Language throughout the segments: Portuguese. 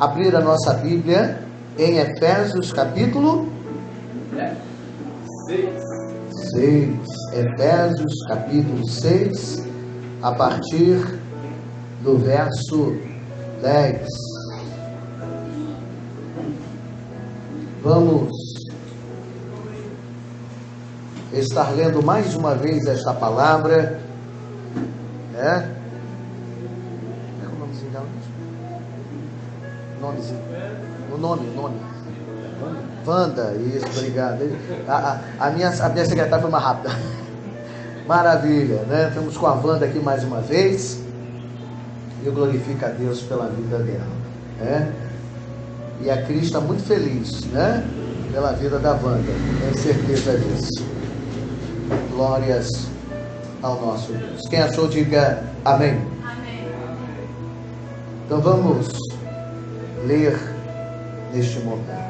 abrir a nossa Bíblia em Efésios capítulo 6. Efésios capítulo 6, a partir do verso 10. Vamos estar lendo mais uma vez esta palavra, né? Qual é o nomezinho dela? O nome. Wanda, isso, obrigado. A minha secretária foi mais rápida. Maravilha, né? Estamos com a Wanda aqui mais uma vez. Eu glorifico a Deus pela vida dela, né? E a Cris está muito feliz, né? Pela vida da Wanda, tenho certeza disso. Glórias ao nosso Deus. Quem achou, diga amém. Amém. Então vamos ler neste momento.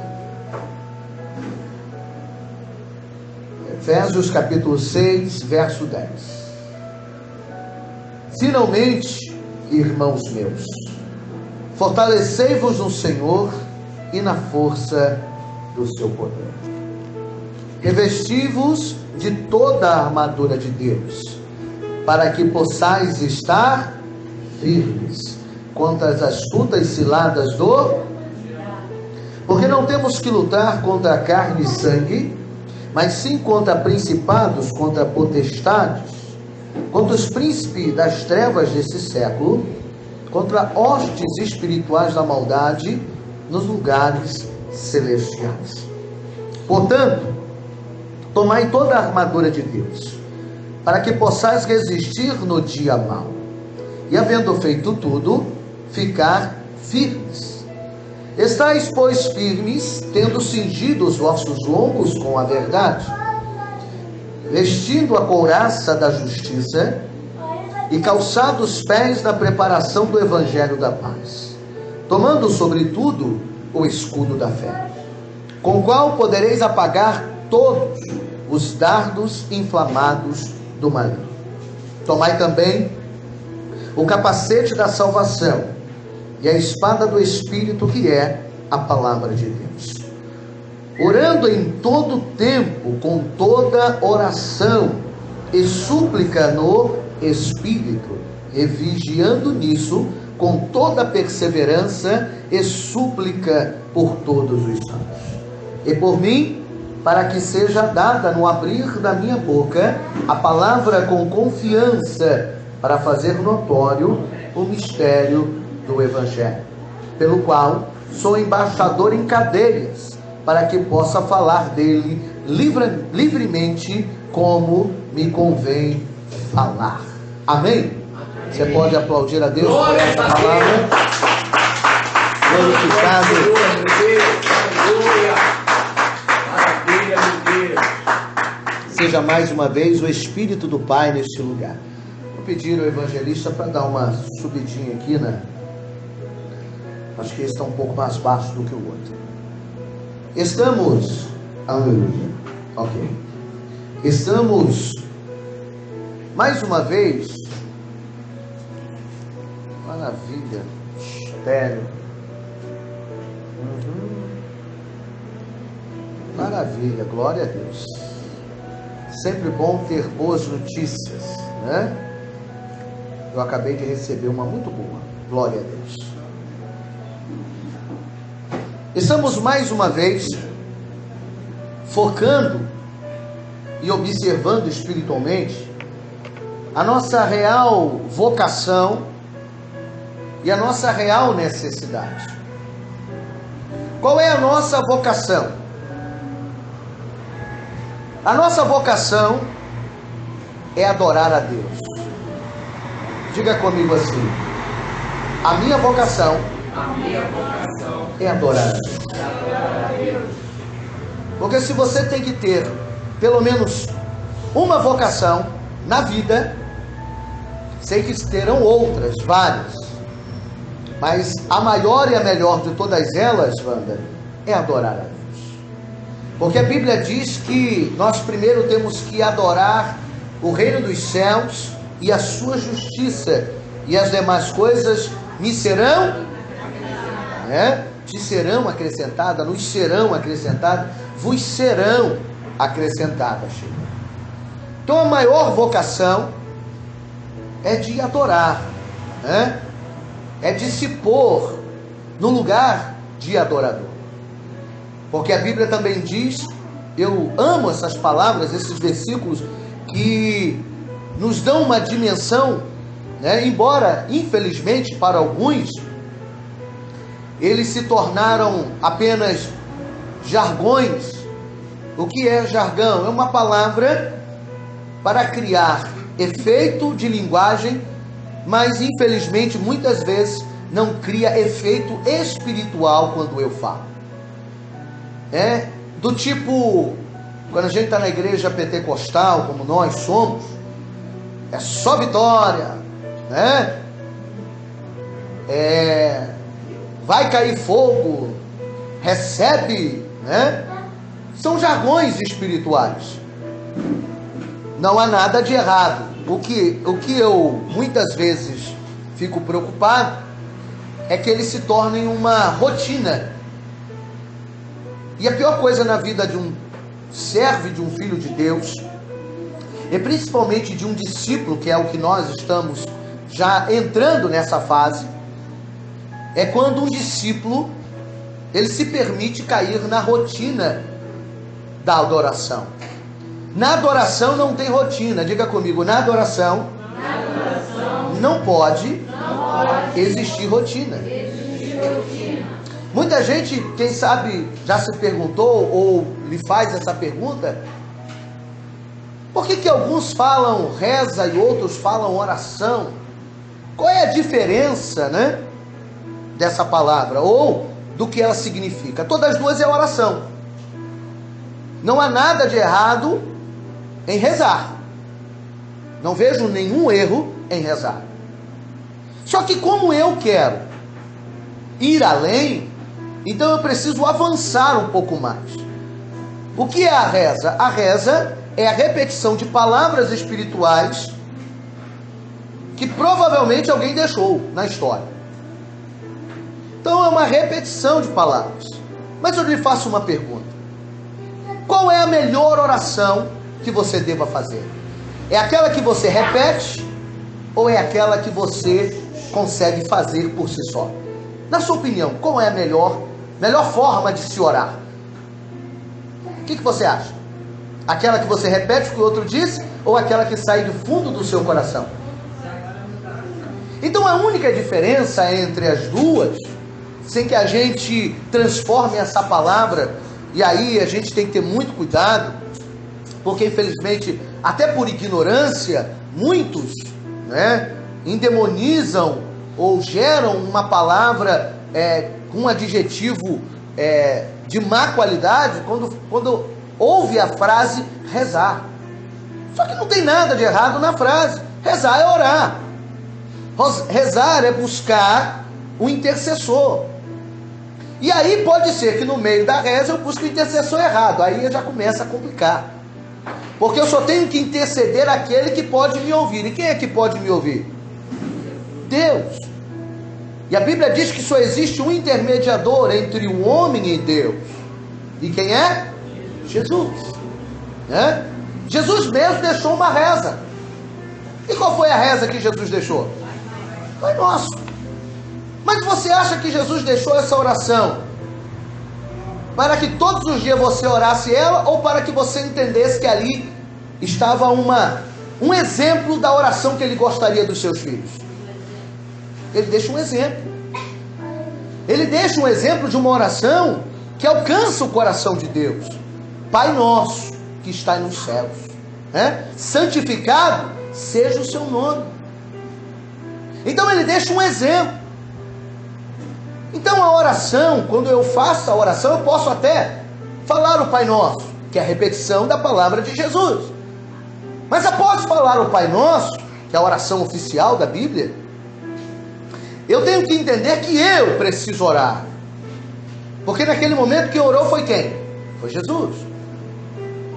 Efésios capítulo 6, verso 10. Finalmente, irmãos meus, fortalecei-vos no Senhor e na força do seu poder. Revesti-vos de toda a armadura de Deus, para que possais estar firmes contra as astutas ciladas do... Porque não temos que lutar contra carne e sangue, mas sim contra principados, contra potestades, contra os príncipes das trevas desse século, contra hostes espirituais da maldade nos lugares celestiais. Portanto, tomai toda a armadura de Deus, para que possais resistir no dia mau, e havendo feito tudo, ficar firmes. Estais, pois, firmes, tendo cingido os vossos lombos com a verdade, vestindo a couraça da justiça, e calçado os pés na preparação do evangelho da paz, tomando sobretudo o escudo da fé, com o qual podereis apagar todos os dardos inflamados do maligno. Tomai também o capacete da salvação e a espada do Espírito, que é a palavra de Deus, orando em todo tempo com toda oração e súplica no Espírito, e vigiando nisso com toda perseverança e súplica por todos os santos, e por mim, para que seja dada no abrir da minha boca a palavra com confiança, para fazer notório o mistério do Evangelho, pelo qual sou embaixador em cadeias, para que possa falar dele livremente, como me convém falar. Amém? Você pode aplaudir a Deus por esta palavra. Glorificado. Seja mais uma vez o Espírito do Pai neste lugar. Vou pedir ao evangelista para dar uma subidinha aqui, né? Acho que esse está um pouco mais baixo do que o outro. Estamos... Aleluia. Ok. Estamos, mais uma vez... Maravilha. Estéreo. Maravilha. Glória a Deus. Sempre bom ter boas notícias, né? Eu acabei de receber uma muito boa. Glória a Deus. Estamos mais uma vez focando e observando espiritualmente a nossa real vocação e a nossa real necessidade. Qual é a nossa vocação? A nossa vocação é adorar a Deus. Diga comigo assim: a minha vocação é adorar a Deus. Porque se você tem que ter pelo menos uma vocação na vida, sei que terão outras, várias, mas a maior e a melhor de todas elas, Wanda, é adorar a Deus. Porque a Bíblia diz que nós primeiro temos que adorar o reino dos céus e a sua justiça, e as demais coisas me serão. né? Te serão acrescentadas, nos serão acrescentadas, vos serão acrescentadas. Então a maior vocação é de adorar, né? É de se pôr no lugar de adorador. Porque a Bíblia também diz, eu amo essas palavras, esses versículos que nos dão uma dimensão, né? Embora, infelizmente, para alguns, eles se tornaram apenas jargões. O que é jargão? É uma palavra para criar efeito de linguagem, mas infelizmente muitas vezes não cria efeito espiritual quando eu falo. É do tipo, quando a gente está na igreja pentecostal, como nós somos, é só vitória, né? Vai cair fogo, recebe, né? São jargões espirituais. Não há nada de errado. O que eu muitas vezes fico preocupado é que eles se tornem uma rotina. E a pior coisa na vida de um servo, de um filho de Deus, e principalmente de um discípulo, que é o que nós estamos já entrando nessa fase, é quando um discípulo ele se permite cair na rotina da adoração. Na adoração não tem rotina. Diga comigo, na adoração não pode existir rotina. Muita gente, quem sabe, já se perguntou ou lhe faz essa pergunta: por que alguns falam reza e outros falam oração? Qual é a diferença, né, dessa palavra ou do que ela significa? Todas as duas é oração. Não há nada de errado em rezar. Não vejo nenhum erro em rezar. Só que como eu quero ir além, então eu preciso avançar um pouco mais. O que é a reza? A reza é a repetição de palavras espirituais que provavelmente alguém deixou na história. Então é uma repetição de palavras. Mas eu lhe faço uma pergunta: qual é a melhor oração que você deva fazer? É aquela que você repete ou é aquela que você consegue fazer por si só? Na sua opinião, qual é a melhor forma de se orar? O que você acha? Aquela que você repete o que o outro disse ou aquela que sai do fundo do seu coração? Então a única diferença entre as duas, sem que a gente transforme essa palavra, e aí a gente tem que ter muito cuidado, porque infelizmente, até por ignorância, muitos, né, endemonizam ou geram uma palavra com um adjetivo de má qualidade quando ouve a frase rezar. Só que não tem nada de errado na frase. Rezar é orar. Rezar é buscar o intercessor. E aí pode ser que no meio da reza eu busque o intercessor errado. Aí já começa a complicar. Porque eu só tenho que interceder aquele que pode me ouvir. E quem é que pode me ouvir? Deus. E a Bíblia diz que só existe um intermediador entre o homem e Deus. E quem é? Jesus. Né? Jesus mesmo deixou uma reza. E qual foi a reza que Jesus deixou? Pai Nosso. Mas você acha que Jesus deixou essa oração para que todos os dias você orasse ela, ou para que você entendesse que ali estava um exemplo da oração que ele gostaria dos seus filhos? Ele deixa um exemplo. Ele deixa um exemplo de uma oração que alcança o coração de Deus. Pai nosso que está nos céus, né? Santificado seja o seu nome. Então ele deixa um exemplo. Então a oração, quando eu faço a oração, eu posso até falar o Pai Nosso, que é a repetição da palavra de Jesus. Mas após falar o Pai Nosso, que é a oração oficial da Bíblia, eu tenho que entender que eu preciso orar. Porque naquele momento quem orou foi quem? Foi Jesus.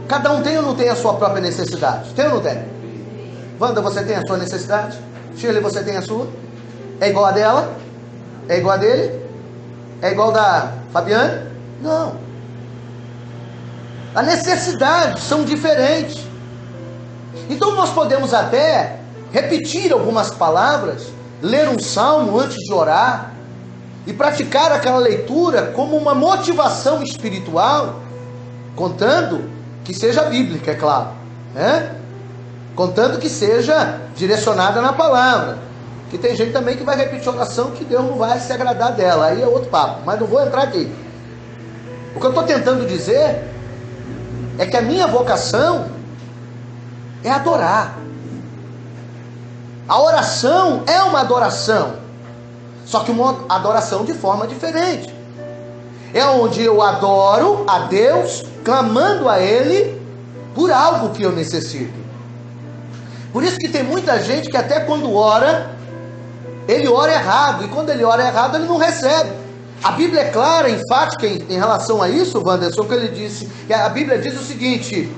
Cada um tem ou não tem a sua própria necessidade? Tem ou não tem? Wanda, você tem a sua necessidade? Shirley, você tem a sua? É igual a dela? É igual a dele? é igual da Fabiane? Não. As necessidades são diferentes. Então nós podemos até repetir algumas palavras, ler um salmo antes de orar e praticar aquela leitura como uma motivação espiritual, contando que seja bíblica, é claro, né? Contanto que seja direcionada na palavra. Que tem gente também que vai repetir oração que Deus não vai se agradar dela, aí é outro papo, mas não vou entrar aqui. O que eu estou tentando dizer é que a minha vocação é adorar. A oração é uma adoração, só que uma adoração de forma diferente. É onde eu adoro a Deus, clamando a Ele por algo que eu necessito. Por isso que tem muita gente que até quando ora, ele ora errado, e quando ele ora errado, ele não recebe. A Bíblia é clara, enfática em relação a isso, Wanderson, que ele disse, que a Bíblia diz o seguinte: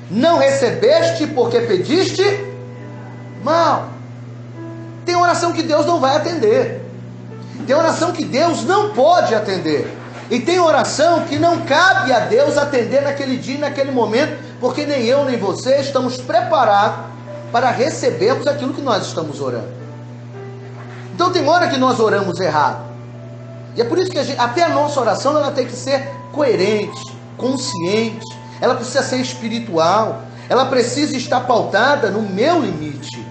não recebeste porque pediste mal. Tem oração que Deus não vai atender, tem oração que Deus não pode atender, e tem oração que não cabe a Deus atender naquele dia e naquele momento, porque nem eu nem você estamos preparados para recebermos aquilo que nós estamos orando. Então tem hora que nós oramos errado, e é por isso que até a nossa oração ela tem que ser coerente, consciente, ela precisa ser espiritual, ela precisa estar pautada no meu limite,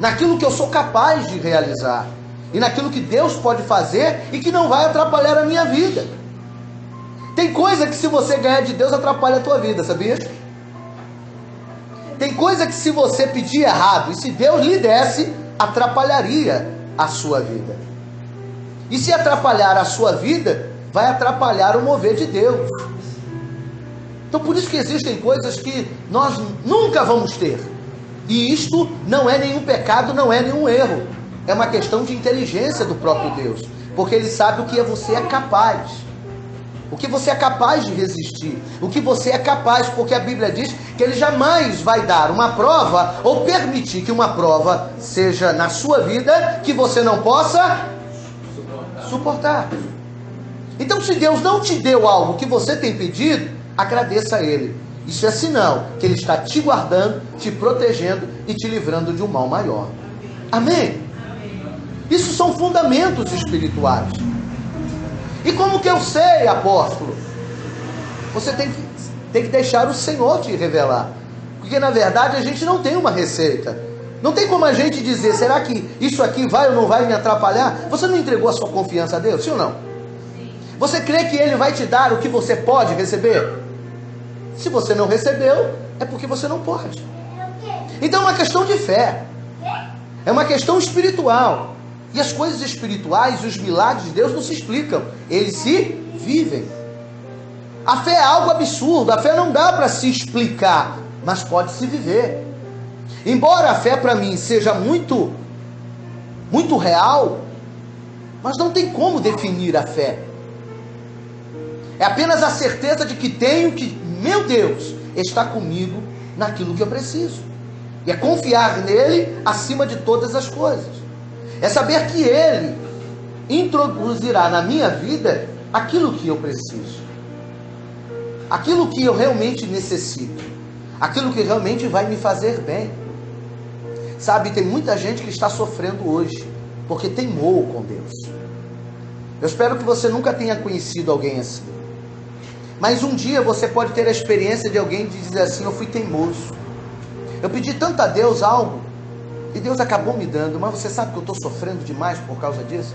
naquilo que eu sou capaz de realizar, e naquilo que Deus pode fazer e que não vai atrapalhar a minha vida. Tem coisa que se você ganhar de Deus atrapalha a tua vida, sabia? Tem coisa que se você pedir errado e se Deus lhe desse, atrapalharia a sua vida. E se atrapalhar a sua vida, vai atrapalhar o mover de Deus. Então por isso que existem coisas que nós nunca vamos ter. E isto não é nenhum pecado, não é nenhum erro. É uma questão de inteligência do próprio Deus. Porque Ele sabe o que você é capaz. O que você é capaz de resistir. O que você é capaz, porque a Bíblia diz que Ele jamais vai dar uma prova ou permitir que uma prova seja na sua vida que você não possa suportar. Então se Deus não te deu algo que você tem pedido, agradeça a Ele. Isso é sinal que Ele está te guardando, te protegendo e te livrando de um mal maior. Amém? Isso são fundamentos espirituais. E como que eu sei, apóstolo? Você tem que deixar o Senhor te revelar. Porque na verdade a gente não tem uma receita. Não tem como a gente dizer, será que isso aqui vai ou não vai me atrapalhar? Você não entregou a sua confiança a Deus, sim ou não? Você crê que Ele vai te dar o que você pode receber? Se você não recebeu, é porque você não pode. Então é uma questão de fé. É uma questão espiritual. E as coisas espirituais e os milagres de Deus não se explicam, eles se vivem. A fé é algo absurdo, a fé não dá para se explicar, mas pode se viver. Embora a fé para mim seja muito real, mas não tem como definir a fé. É apenas a certeza de que tenho que, meu Deus, está comigo naquilo que eu preciso. E é confiar nele acima de todas as coisas. É saber que Ele introduzirá na minha vida aquilo que eu preciso, aquilo que eu realmente necessito, aquilo que realmente vai me fazer bem. Sabe, tem muita gente que está sofrendo hoje, porque teimou com Deus. Eu espero que você nunca tenha conhecido alguém assim. Mas um dia você pode ter a experiência de alguém de dizer assim: eu fui teimoso, eu pedi tanto a Deus algo, e Deus acabou me dando, mas você sabe que eu estou sofrendo demais por causa disso?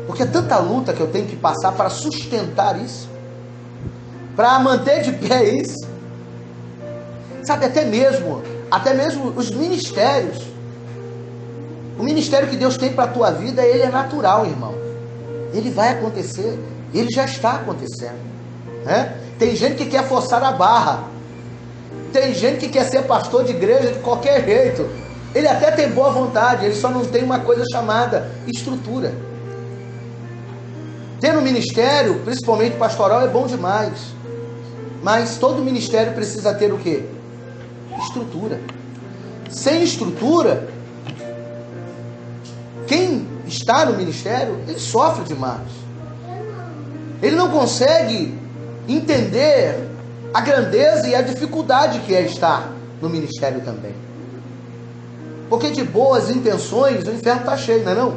Porque é tanta luta que eu tenho que passar para sustentar isso, para manter de pé isso. Sabe, até mesmo os ministérios, o ministério que Deus tem para a tua vida, ele é natural, irmão. Ele vai acontecer, ele já está acontecendo, né? Tem gente que quer forçar a barra, tem gente que quer ser pastor de igreja de qualquer jeito. Ele até tem boa vontade, ele só não tem uma coisa chamada estrutura. Ter um ministério, principalmente pastoral, é bom demais, mas todo ministério precisa ter o quê? Estrutura. Sem estrutura, quem está no ministério, ele sofre demais. ele não consegue entender a grandeza e a dificuldade que é estar no ministério também. Porque de boas intenções o inferno está cheio, não é não?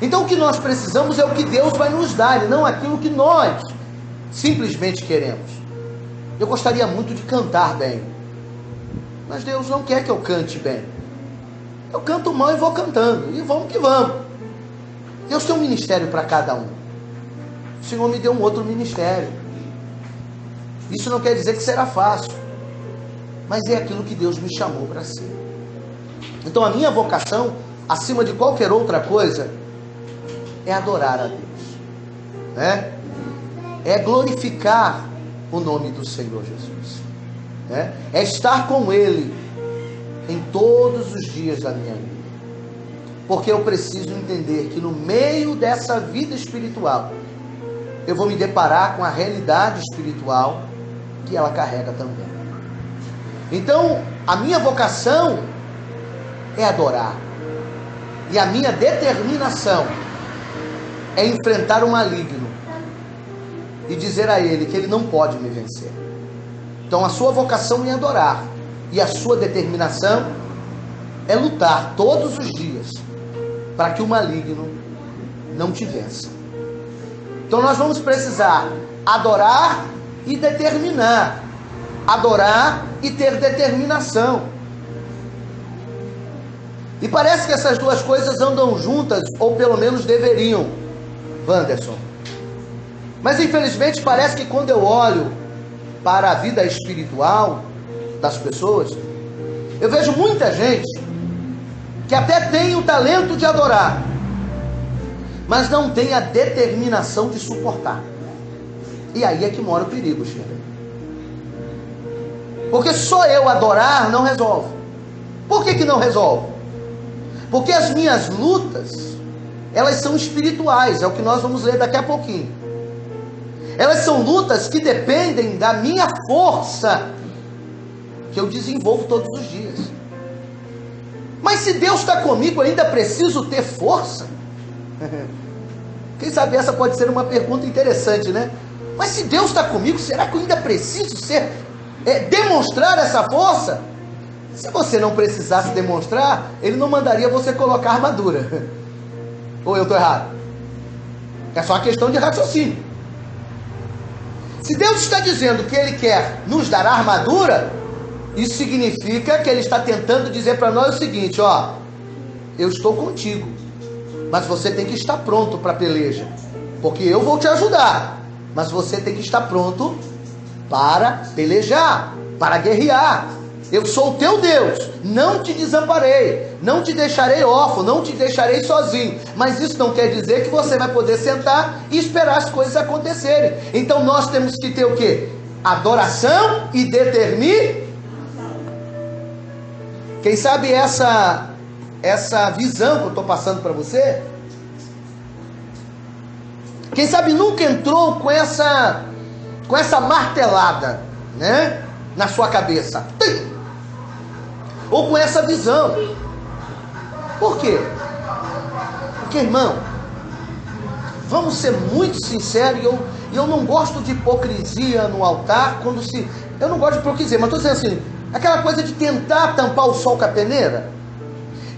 Então o que nós precisamos é o que Deus vai nos dar, e não aquilo que nós simplesmente queremos. Eu gostaria muito de cantar bem, mas Deus não quer que eu cante bem. Eu canto mal e vou cantando, e vamos que vamos. Deus tem um ministério para cada um. O Senhor me deu um outro ministério. Isso não quer dizer que será fácil, mas é aquilo que Deus me chamou para ser. Então a minha vocação, acima de qualquer outra coisa, é adorar a Deus, né? É glorificar o nome do Senhor Jesus, né? É estar com Ele em todos os dias da minha vida, porque eu preciso entender que no meio dessa vida espiritual, eu vou me deparar com a realidade espiritual que ela carrega também. Então, a minha vocação é adorar, e a minha determinação é enfrentar o maligno e dizer a ele que ele não pode me vencer. Então a sua vocação é adorar, e a sua determinação é lutar todos os dias para que o maligno não te vença. Então nós vamos precisar adorar e determinar, adorar e ter determinação. E parece que essas duas coisas andam juntas, ou pelo menos deveriam, Wanderson. Mas infelizmente parece que quando eu olho para a vida espiritual das pessoas, eu vejo muita gente que até tem o talento de adorar, mas não tem a determinação de suportar. E aí é que mora o perigo, Sheila. Porque só eu adorar não resolve. Por que não resolve? Porque as minhas lutas, elas são espirituais, é o que nós vamos ler daqui a pouquinho. Elas são lutas que dependem da minha força, que eu desenvolvo todos os dias. Mas se Deus está comigo, eu ainda preciso ter força? Quem sabe essa pode ser uma pergunta interessante, né? Mas se Deus está comigo, será que eu ainda preciso demonstrar essa força? Se você não precisasse demonstrar, Ele não mandaria você colocar armadura. Ou eu estou errado? É só uma questão de raciocínio. Se Deus está dizendo que Ele quer nos dar armadura, isso significa que Ele está tentando dizer para nós o seguinte: ó, eu estou contigo, mas você tem que estar pronto para a peleja, porque eu vou te ajudar, mas você tem que estar pronto para pelejar, para guerrear. Eu sou o teu Deus, não te desamparei, não te deixarei órfão, não te deixarei sozinho. Mas isso não quer dizer que você vai poder sentar e esperar as coisas acontecerem. Então nós temos que ter o quê? Adoração e determinação. Quem sabe essa visão que eu estou passando para você, quem sabe nunca entrou com essa martelada, né, na sua cabeça, ou com essa visão. Por quê? Porque, irmão, vamos ser muito sinceros, e eu não gosto de hipocrisia no altar, eu não gosto de hipocrisia, mas estou dizendo assim, aquela coisa de tentar tampar o sol com a peneira,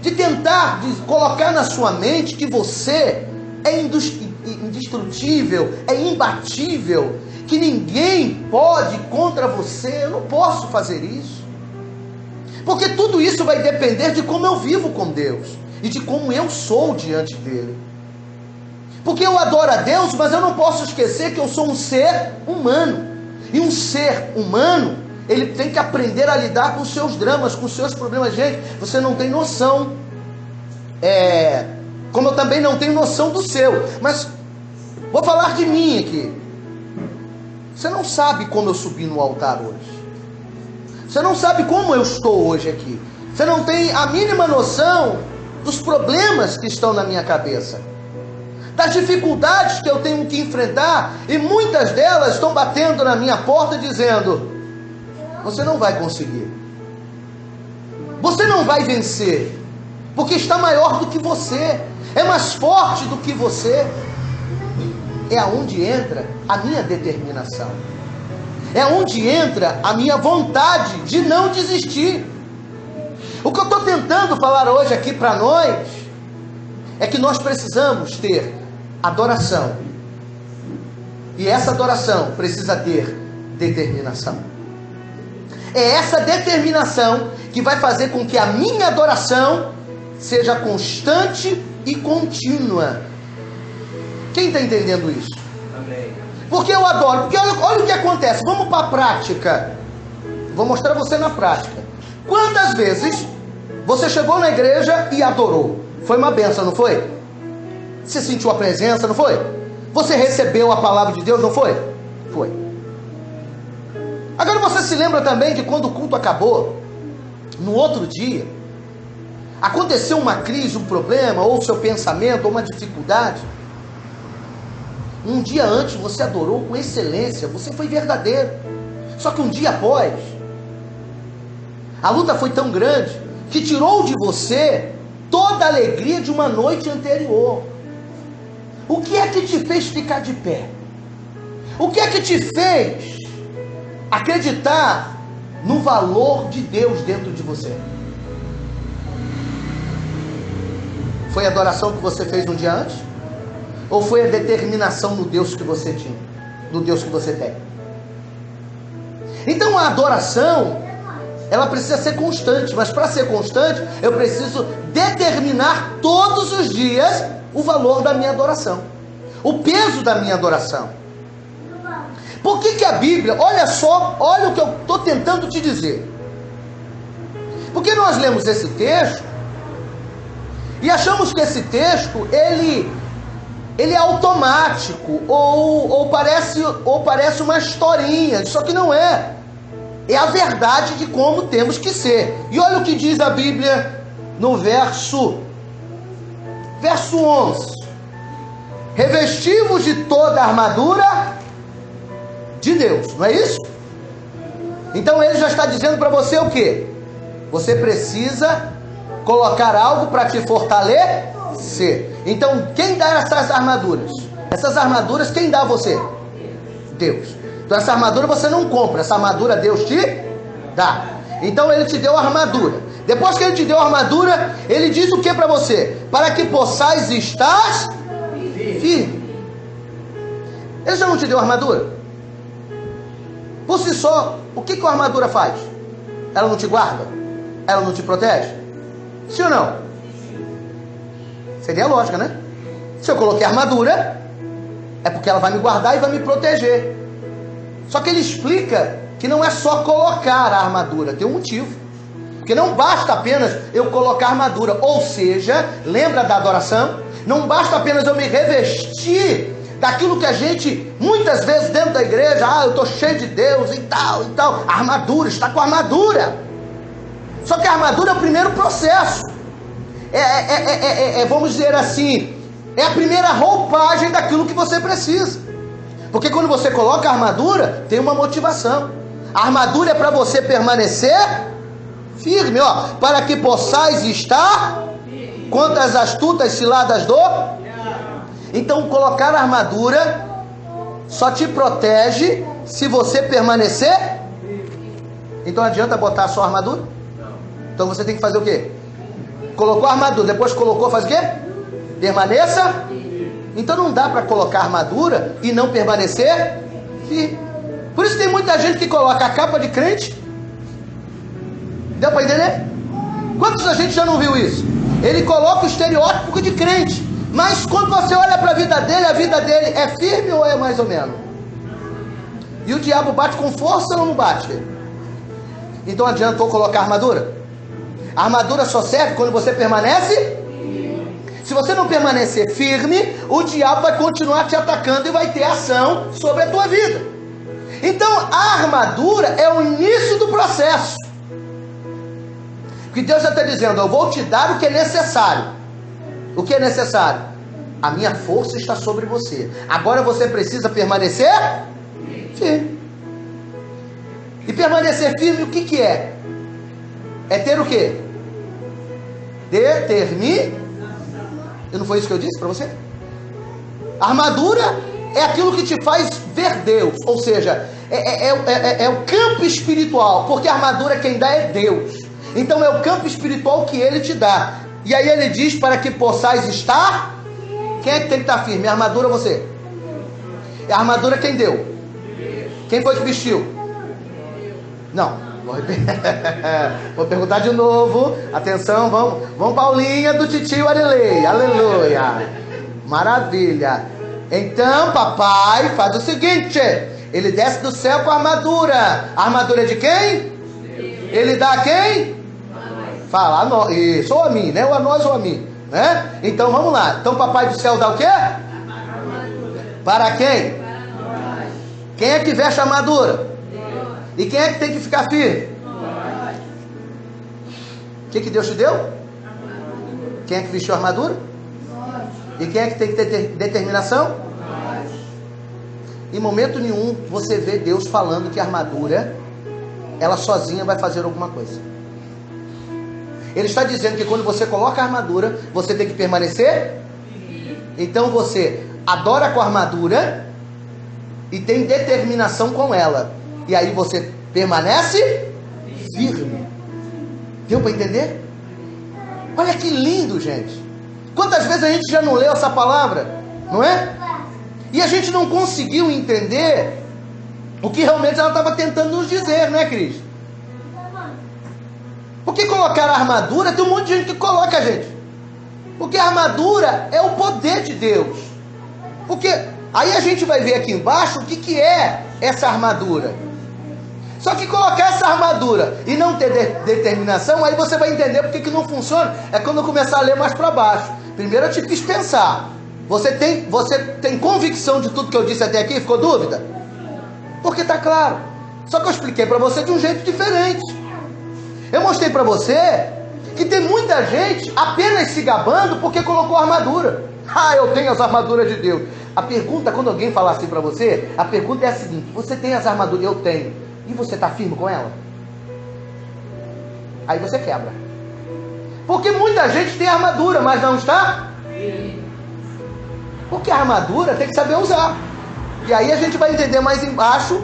de tentar colocar na sua mente que você é indestrutível, é imbatível, que ninguém pode contra você. Eu não posso fazer isso, porque tudo isso vai depender de como eu vivo com Deus e de como eu sou diante dele. Porque eu adoro a Deus, mas eu não posso esquecer que eu sou um ser humano, e um ser humano, ele tem que aprender a lidar com os seus dramas, com os seus problemas. Gente, você não tem noção, como eu também não tenho noção do seu, mas vou falar de mim aqui. Você não sabe como eu subi no altar hoje, você não sabe como eu estou hoje aqui, você não tem a mínima noção dos problemas que estão na minha cabeça, das dificuldades que eu tenho que enfrentar, e muitas delas estão batendo na minha porta dizendo: você não vai conseguir, você não vai vencer, porque está maior do que você, é mais forte do que você. é aonde entra a minha determinação. É onde entra a minha vontade de não desistir. O que eu estou tentando falar hoje aqui para nós é que nós precisamos ter adoração. E essa adoração precisa ter determinação. É essa determinação que vai fazer com que a minha adoração seja constante e contínua. Quem está entendendo isso? Amém. Porque eu adoro, porque olha o que acontece. Vamos para a prática. Vou mostrar você na prática. Quantas vezes você chegou na igreja e adorou? Foi uma benção, não foi? Você sentiu a presença, não foi? Você recebeu a palavra de Deus, não foi? Foi. Agora você se lembra também que quando o culto acabou, no outro dia, aconteceu uma crise, um problema, ou seu pensamento, ou uma dificuldade. Um dia antes você adorou com excelência, você foi verdadeiro. Só que um dia após, a luta foi tão grande que tirou de você toda a alegria de uma noite anterior. O que é que te fez ficar de pé? O que é que te fez acreditar no valor de Deus dentro de você? Foi a adoração que você fez um dia antes? Ou foi a determinação no Deus que você tinha? No Deus que você tem? Então a adoração, ela precisa ser constante. Mas para ser constante, eu preciso determinar todos os dias o valor da minha adoração, o peso da minha adoração. Por que a Bíblia, olha só, olha o que eu estou tentando te dizer. Porque nós lemos esse texto e achamos que esse texto, ele é automático, ou parece uma historinha. Só que não é. É a verdade de como temos que ser. E olha o que diz a Bíblia no verso 11. Revestivos de toda a armadura de Deus, não é isso? Então ele já está dizendo para você o quê? Você precisa colocar algo para te fortalecer. Então quem dá essas armaduras? Essas armaduras quem dá a você? Deus. Então essa armadura você não compra, essa armadura Deus te dá. Então ele te deu a armadura. Depois que ele te deu a armadura, ele diz o que para você? Para que possais estar firme. Ele já não te deu a armadura? Por si só, o que a armadura faz? Ela não te guarda? Ela não te protege? Sim ou não? Seria lógica, né? Se eu coloquei a armadura, é porque ela vai me guardar e vai me proteger. Só que ele explica que não é só colocar a armadura, tem um motivo. Porque não basta apenas eu colocar a armadura. Ou seja, lembra da adoração? Não basta apenas eu me revestir daquilo que a gente, muitas vezes dentro da igreja, eu estou cheio de Deus e tal, a armadura, está com a armadura. Só que a armadura é o primeiro processo. Vamos dizer assim, é a primeira roupagem daquilo que você precisa. Porque quando você coloca a armadura, tem uma motivação. A armadura é para você permanecer firme, ó, para que possais estar contra as astutas ciladas do... Então colocar a armadura só te protege se você permanecer. Então adianta botar só a armadura? Então você tem que fazer o quê? Colocou a armadura, depois colocou, faz o quê? Permaneça. Então não dá para colocar a armadura e não permanecer firme. Por isso tem muita gente que coloca a capa de crente. Deu para entender? Quantos a gente já não viu isso? Ele coloca o estereótipo de crente, mas quando você olha para a vida dele é firme ou é mais ou menos? E o diabo bate com força ou não bate? Então adiantou colocar a armadura? A armadura só serve quando você permanece. Se você não permanecer firme, o diabo vai continuar te atacando e vai ter ação sobre a tua vida. Então a armadura é o início do processo. Porque Deus já está dizendo, eu vou te dar o que é necessário. O que é necessário? A minha força está sobre você. Agora você precisa permanecer firme. E permanecer firme o que é? É ter o quê? Não foi isso que eu disse para você? A armadura é aquilo que te faz ver Deus, ou seja, é o campo espiritual, porque a armadura quem dá é Deus. Então é o campo espiritual que Ele te dá. E aí Ele diz para que possais estar. Quem é que tem que estar firme? A armadura ou você? A armadura quem deu? Quem foi que vestiu? Não. Vou perguntar de novo. Atenção, vamos Paulinha do titio Arilei. Aleluia. Maravilha. Então, papai faz o seguinte: ele desce do céu com a armadura. A armadura é de quem? Ele dá a quem? Fala, a nós. Isso, ou a mim, né? Ou a nós ou a mim, né? Então, vamos lá. Então, papai do céu dá o quê? Para quem? Quem é que veste a armadura? E quem é que tem que ficar firme? O que Deus te deu? Quem é que vestiu a armadura? E quem é que tem que ter determinação? Em momento nenhum você vê Deus falando que a armadura, ela sozinha vai fazer alguma coisa. Ele está dizendo que quando você coloca a armadura, você tem que permanecer. Então você adora com a armadura e tem determinação com ela. E aí você permanece firme. Deu para entender? Olha que lindo, gente. Quantas vezes a gente já não leu essa palavra, não é? E a gente não conseguiu entender o que realmente ela estava tentando nos dizer, não é, Cris? Porque colocar a armadura, tem um monte de gente que coloca, gente. Porque a armadura é o poder de Deus. Porque aí a gente vai ver aqui embaixo o que é essa armadura. Só que colocar essa armadura e não ter determinação, aí você vai entender porque que não funciona. É quando eu começar a ler mais para baixo. Primeiro eu te fiz pensar. Você tem convicção de tudo que eu disse até aqui? Ficou dúvida? Porque está claro. Só que eu expliquei para você de um jeito diferente. Eu mostrei para você que tem muita gente apenas se gabando porque colocou armadura. Ah, eu tenho as armaduras de Deus. A pergunta, quando alguém falar assim para você, a pergunta é a seguinte: você tem as armaduras? Eu tenho. E você está firme com ela? Aí você quebra. Porque muita gente tem armadura, mas não está? Porque a armadura tem que saber usar. E aí a gente vai entender mais embaixo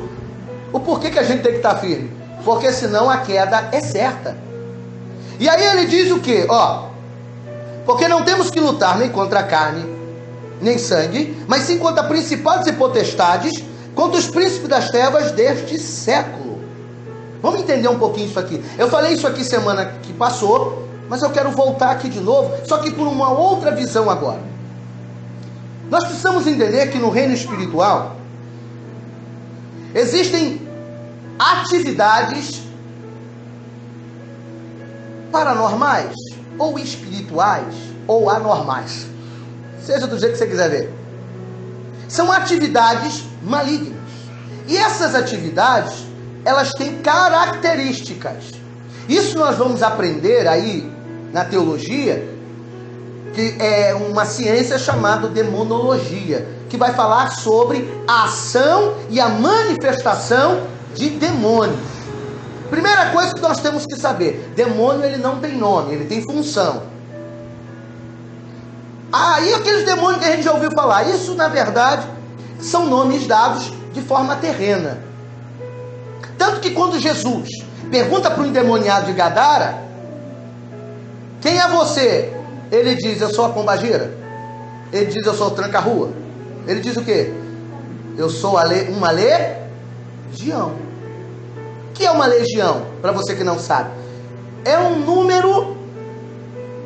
o porquê que a gente tem que estar firme. Porque senão a queda é certa. E aí ele diz o quê? Porque não temos que lutar nem contra a carne, nem sangue, mas sim contra principados e potestades, contra os príncipes das trevas deste século. Vamos entender um pouquinho isso aqui. Eu falei isso aqui semana que passou, mas eu quero voltar aqui de novo, só que por uma outra visão agora. Nós precisamos entender que no reino espiritual existem atividades paranormais, ou espirituais, ou anormais, seja do jeito que você quiser ver. São atividades malignas. E essas atividades, elas têm características. Isso nós vamos aprender aí na teologia, que é uma ciência chamada demonologia, que vai falar sobre a ação e a manifestação de demônios. Primeira coisa que nós temos que saber: demônio, ele não tem nome, ele tem função. E aqueles demônios que a gente já ouviu falar, isso na verdade são nomes dados de forma terrena. Tanto que quando Jesus pergunta para o endemoniado de Gadara: quem é você? Ele diz: eu sou a pombagira. Ele diz: eu sou o tranca-rua. Ele diz o quê? Eu sou uma legião. O que é uma legião? Para você que não sabe, é um número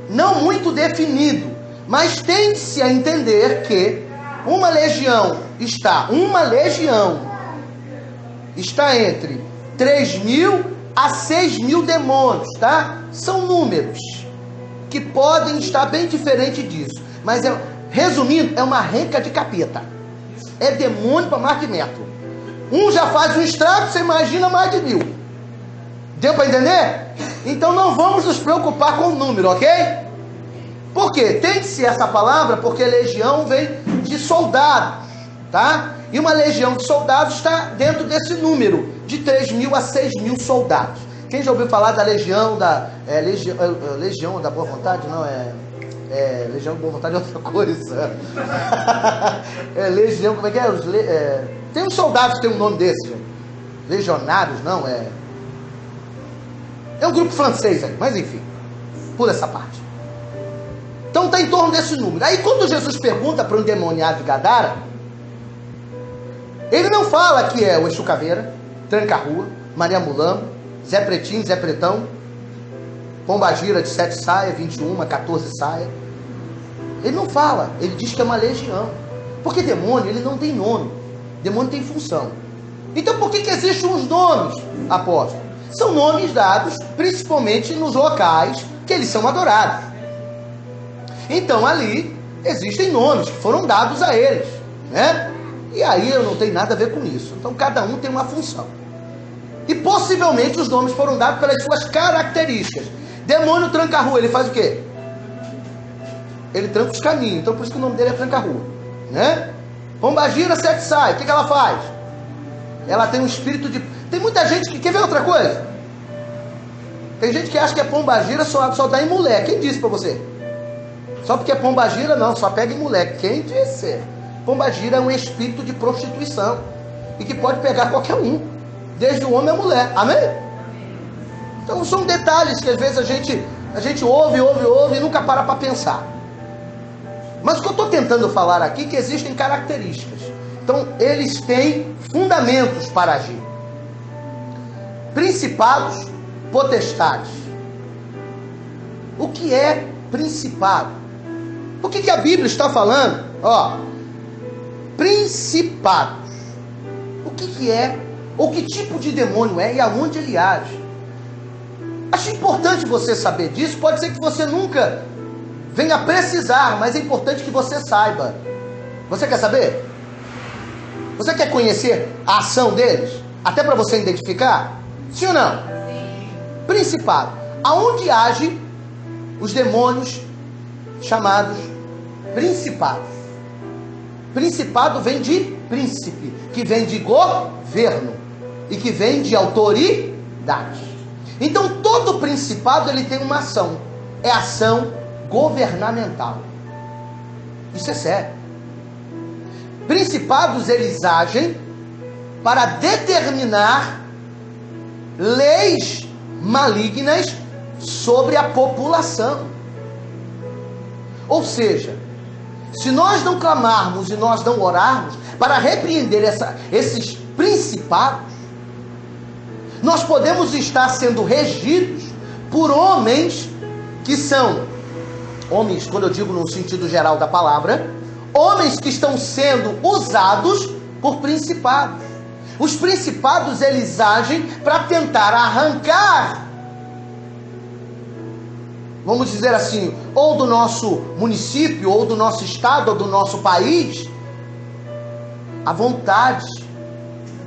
não muito definido, mas tem-se a entender que uma legião está entre 3.000 a 6.000 demônios, tá? São números que podem estar bem diferente disso, mas resumindo, é uma renca de capeta. É demônio para mais de metro. Um já faz um estrago, você imagina mais de 1.000. Deu para entender? Então não vamos nos preocupar com o número, ok? Por quê? Tem-se essa palavra porque legião vem de soldados, tá? E uma legião de soldados está dentro desse número, de 3.000 a 6.000 soldados. Quem já ouviu falar da legião da Boa Vontade? Não, Legião de Boa Vontade é outra coisa. Legião, como é que é? Tem uns soldados que tem um nome desse, gente. Legionários, não, é um grupo francês aí, mas enfim, pula essa parte. Então está em torno desse número. Aí quando Jesus pergunta para um endemoniado de Gadara, ele não fala que é o Exu Caveira, Tranca-Rua, Maria Mulambo, Zé Pretinho, Zé Pretão, Pombagira de 7 saias, 21, 14 saias. Ele não fala, ele diz que é uma legião. Porque demônio, ele não tem nome. Demônio tem função. Então por que existem os nomes, apóstolo? São nomes dados principalmente nos locais que eles são adorados. Então ali existem nomes que foram dados a eles, né? E aí eu não tenho nada a ver com isso. Então cada um tem uma função. E possivelmente os nomes foram dados pelas suas características. Demônio Tranca-Rua, ele faz o quê? Ele tranca os caminhos. Então por isso que o nome dele é Tranca-Rua, né? Pombagira 7 sai, o que ela faz? Ela tem um espírito de... Tem muita gente que... Quer ver outra coisa? Tem gente que acha que é pombagira só dá em mulher. Quem disse pra você? Só porque é pombagira, não, só pega em mulher. Quem disse? Pombagira é um espírito de prostituição. E que pode pegar qualquer um. Desde o homem à mulher. Amém? Então são detalhes que às vezes a gente ouve e nunca para pensar. Mas o que eu estou tentando falar aqui é que existem características. Então eles têm fundamentos para agir. Principados, potestades. O que é principado? O que a Bíblia está falando? Ó, principados. O que é? Ou que tipo de demônio é e aonde ele age? Acho importante você saber disso. Pode ser que você nunca venha precisar, mas é importante que você saiba. Você quer saber? Você quer conhecer a ação deles? Até para você identificar? Sim ou não? Sim. Principado. Aonde age os demônios chamados principados? Principado vem de príncipe, que vem de governo e que vem de autoridade. Então todo principado ele tem uma ação. É ação governamental. Isso é sério. Principados eles agem para determinar leis malignas sobre a população. Ou seja, se nós não clamarmos e nós não orarmos para repreender esses principados, nós podemos estar sendo regidos por homens que são, homens, quando eu digo no sentido geral da palavra, homens que estão sendo usados por principados. Os principados, eles agem para tentar arrancar, vamos dizer assim, ou do nosso município, ou do nosso estado, ou do nosso país, a vontade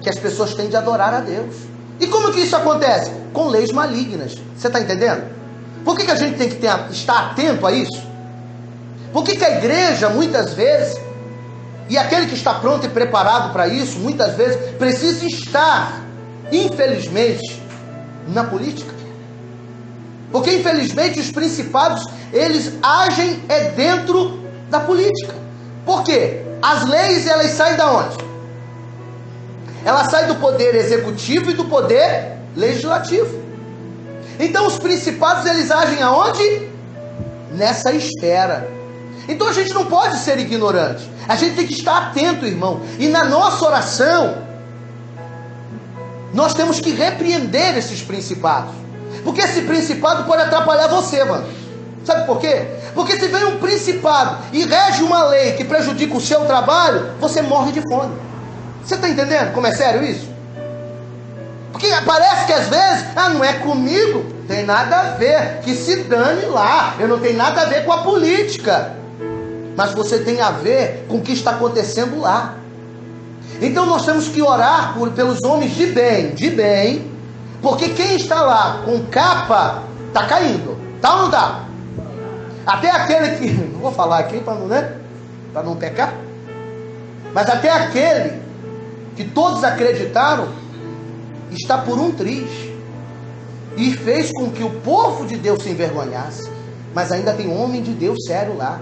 que as pessoas têm de adorar a Deus. E como que isso acontece? Com leis malignas. Você está entendendo? Por que a gente tem que estar atento a isso? Por que a igreja, muitas vezes, e aquele que está pronto e preparado para isso, muitas vezes, precisa estar, infelizmente, na política? Porque, infelizmente, os principados, eles agem dentro da política. Por quê? As leis, elas saem da onde? Elas saem do poder executivo e do poder legislativo. Então, os principados, eles agem aonde? Nessa esfera. Então, a gente não pode ser ignorante. A gente tem que estar atento, irmão. E na nossa oração, nós temos que repreender esses principados. Porque esse principado pode atrapalhar você, mano. Sabe por quê? Porque se vem um principado e rege uma lei que prejudica o seu trabalho, você morre de fome. Você está entendendo como é sério isso? Porque parece que às vezes, não é comigo, tem nada a ver, que se dane lá, eu não tenho nada a ver com a política. Mas você tem a ver com o que está acontecendo lá. Então nós temos que orar pelos homens de bem, porque quem está lá com capa, está caindo, tá ou não tá? Até aquele que, não vou falar aqui para não pecar, mas até aquele que todos acreditaram, está por um triz, e fez com que o povo de Deus se envergonhasse. mas ainda tem homem de Deus sério lá.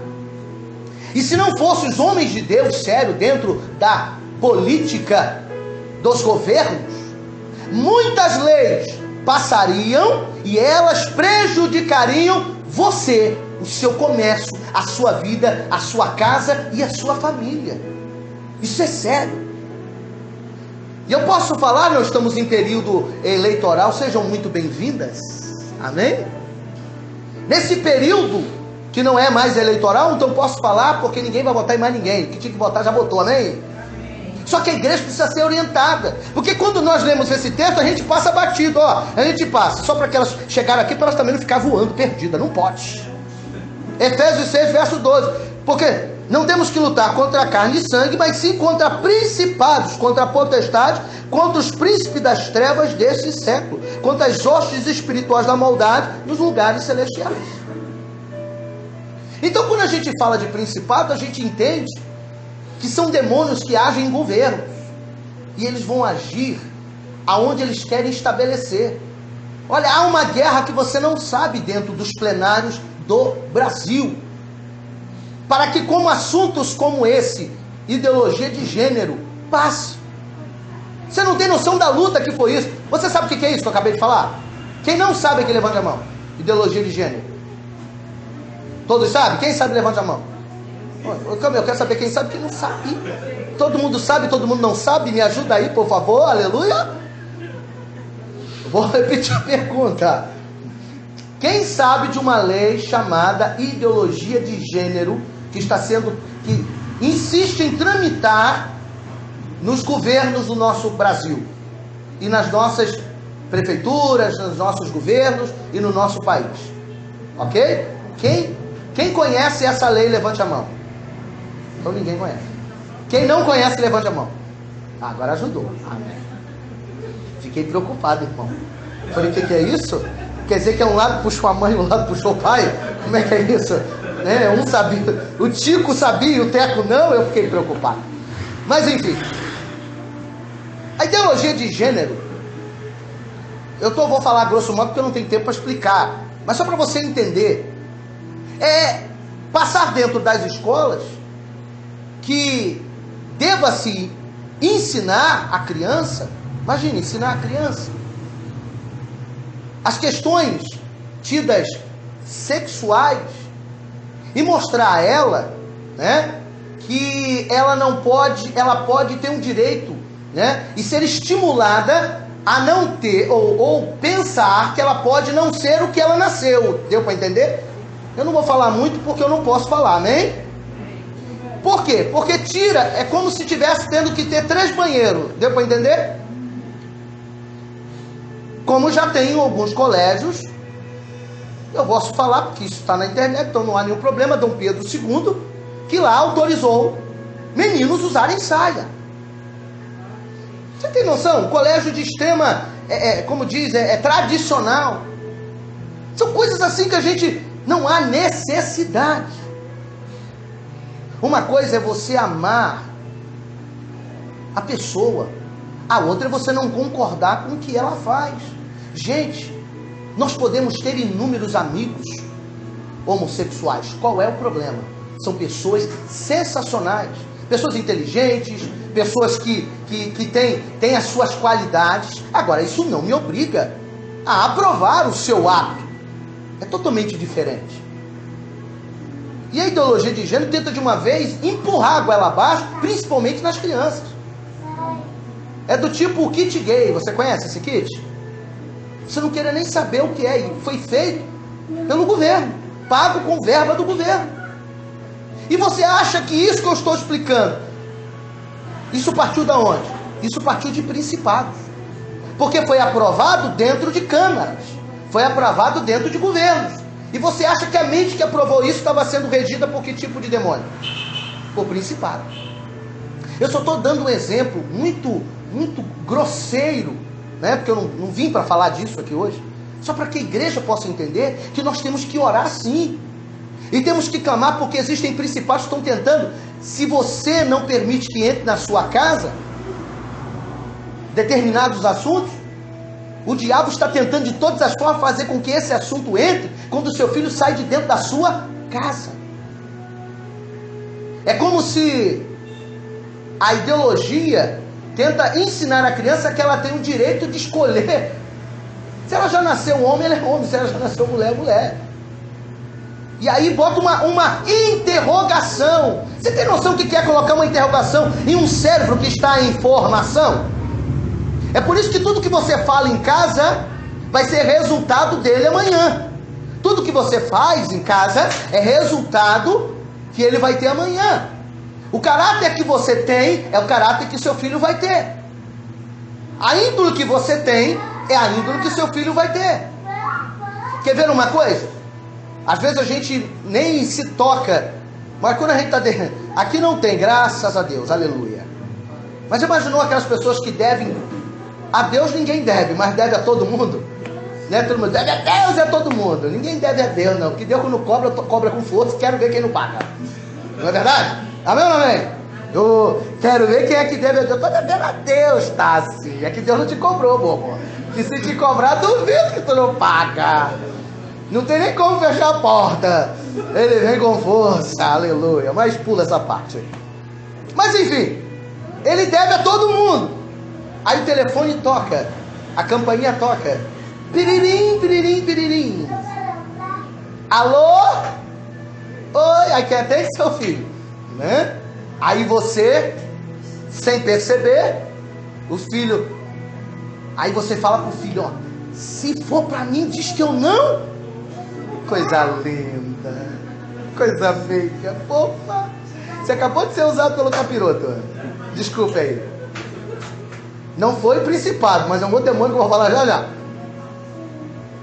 E se não fossem os homens de Deus sérios dentro da política dos governos, muitas leis passariam e elas prejudicariam você, o seu comércio, a sua vida, a sua casa e a sua família. Isso é sério. E eu posso falar, nós estamos em período eleitoral, sejam muito bem-vindas, amém? Nesse período que não é mais eleitoral, então posso falar porque ninguém vai votar em mais ninguém, que tinha que votar já votou, amém? Só que a igreja precisa ser orientada, porque quando nós lemos esse texto, a gente passa batido, ó, a gente passa, só para que elas chegaram aqui, para elas também não ficar voando, perdida, não pode. Efésios 6, verso 12, porque não temos que lutar contra a carne e sangue, mas sim contra principados, contra potestades, contra os príncipes das trevas deste século, contra as hostes espirituais da maldade nos lugares celestiais. Então, quando a gente fala de principado, a gente entende que são demônios que agem em governos, e eles vão agir aonde eles querem estabelecer. Olha, há uma guerra que você não sabe dentro dos plenários do Brasil, para que como assuntos como esse, ideologia de gênero, passe. Você não tem noção da luta que foi isso. Você sabe o que é isso que eu acabei de falar? Quem não sabe, que levante a mão. Ideologia de gênero. Todos sabem? Quem sabe, levante a mão. Eu quero saber quem sabe, quem não sabe. Todo mundo sabe, todo mundo não sabe. Me ajuda aí, por favor, aleluia. Vou repetir a pergunta. Quem sabe de uma lei chamada ideologia de gênero, que insiste em tramitar nos governos do nosso Brasil, e nas nossas prefeituras, nos nossos governos e no nosso país? Ok? Quem conhece essa lei, levante a mão. Então ninguém conhece. Quem não conhece, levante a mão. Agora ajudou. Amém. Fiquei preocupado, irmão. Falei, o que é isso? Quer dizer que um lado puxou a mãe e o lado puxou o pai? Como é que é isso? Um sabia, o Tico sabia e o Teco não, eu fiquei preocupado. Mas enfim, a ideologia de gênero, vou falar grosso modo porque eu não tenho tempo para explicar, mas só para você entender, é passar dentro das escolas que deva-se ensinar a criança, imagine, ensinar a criança as questões tidas sexuais e mostrar a ela, que ela não pode, ela pode ter um direito, e ser estimulada a não ter, ou pensar que ela pode não ser o que ela nasceu. Deu para entender? Eu não vou falar muito porque eu não posso falar, amém? Por quê? Porque é como se tivesse tendo que ter 3 banheiros. Deu para entender? Como já tem em alguns colégios, eu posso falar porque isso está na internet, então não há nenhum problema. Dom Pedro II, que lá autorizou meninos usarem saia. Você tem noção? Colégio de extrema, como diz, tradicional. São coisas assim que a gente não há necessidade. Uma coisa é você amar a pessoa, a outra é você não concordar com o que ela faz. Gente, nós podemos ter inúmeros amigos homossexuais. Qual é o problema? São pessoas sensacionais, pessoas inteligentes, pessoas que têm as suas qualidades. Agora, isso não me obriga a aprovar o seu ato. É totalmente diferente. E a ideologia de gênero tenta de uma vez empurrar a goela abaixo, principalmente nas crianças. É do tipo o kit gay. Você conhece esse kit? Você não queria nem saber o que é. E foi feito pelo governo, pago com verba do governo. E você acha que isso que eu estou explicando, isso partiu da onde? Isso partiu de principados. Porque foi aprovado dentro de câmaras, foi aprovado dentro de governos. E você acha que a mente que aprovou isso estava sendo regida por que tipo de demônio? Por principado. Eu só estou dando um exemplo muito grosseiro, porque eu não vim para falar disso aqui hoje, só para que a igreja possa entender que nós temos que orar sim, e temos que clamar, porque existem principados que estão tentando. Se você não permite que entre na sua casa determinados assuntos, O diabo está tentando de todas as formas fazer com que esse assunto entre quando o seu filho sai de dentro da sua casa. É como se a ideologia tenta ensinar a criança que ela tem o direito de escolher. Se ela já nasceu homem, ela é homem. Se ela já nasceu mulher, é mulher. E aí bota uma interrogação. Você tem noção do que é colocar uma interrogação em um cérebro que está em formação? É por isso que tudo que você fala em casa vai ser resultado dele amanhã. Tudo que você faz em casa é resultado que ele vai ter amanhã. O caráter que você tem é o caráter que seu filho vai ter. A índole que você tem é a índole que seu filho vai ter. Quer ver uma coisa? Às vezes a gente nem se toca, mas quando a gente está dentro, aqui não tem, graças a Deus, aleluia. Mas imaginou aquelas pessoas que devem, a Deus ninguém deve, mas deve a todo mundo? Né? Todo mundo deve a Deus, é todo mundo. Ninguém deve a Deus, não. Que Deus quando cobra, cobra com força, quero ver quem não paga. Não é verdade? Amém ou não amém? Eu quero ver quem é que deve a Deus. Estou devendo a Deus, tá assim. É que Deus não te cobrou, bobo. E se te cobrar, duvido que tu não paga. Não tem nem como fechar a porta. Ele vem com força, aleluia. Mas pula essa parte aí. Mas enfim, ele deve a todo mundo. Aí o telefone toca, a campainha toca. Piririm, piririm, piririm. Alô? Oi, aí quer até que seu filho, né? Aí você, sem perceber, o filho. Aí você fala pro filho, ó, se for pra mim, diz que eu não. Coisa linda, coisa feia, fofa. Você acabou de ser usado pelo capiroto. Desculpe aí. Não foi principado, mas é um outro demônio que eu vou falar já já.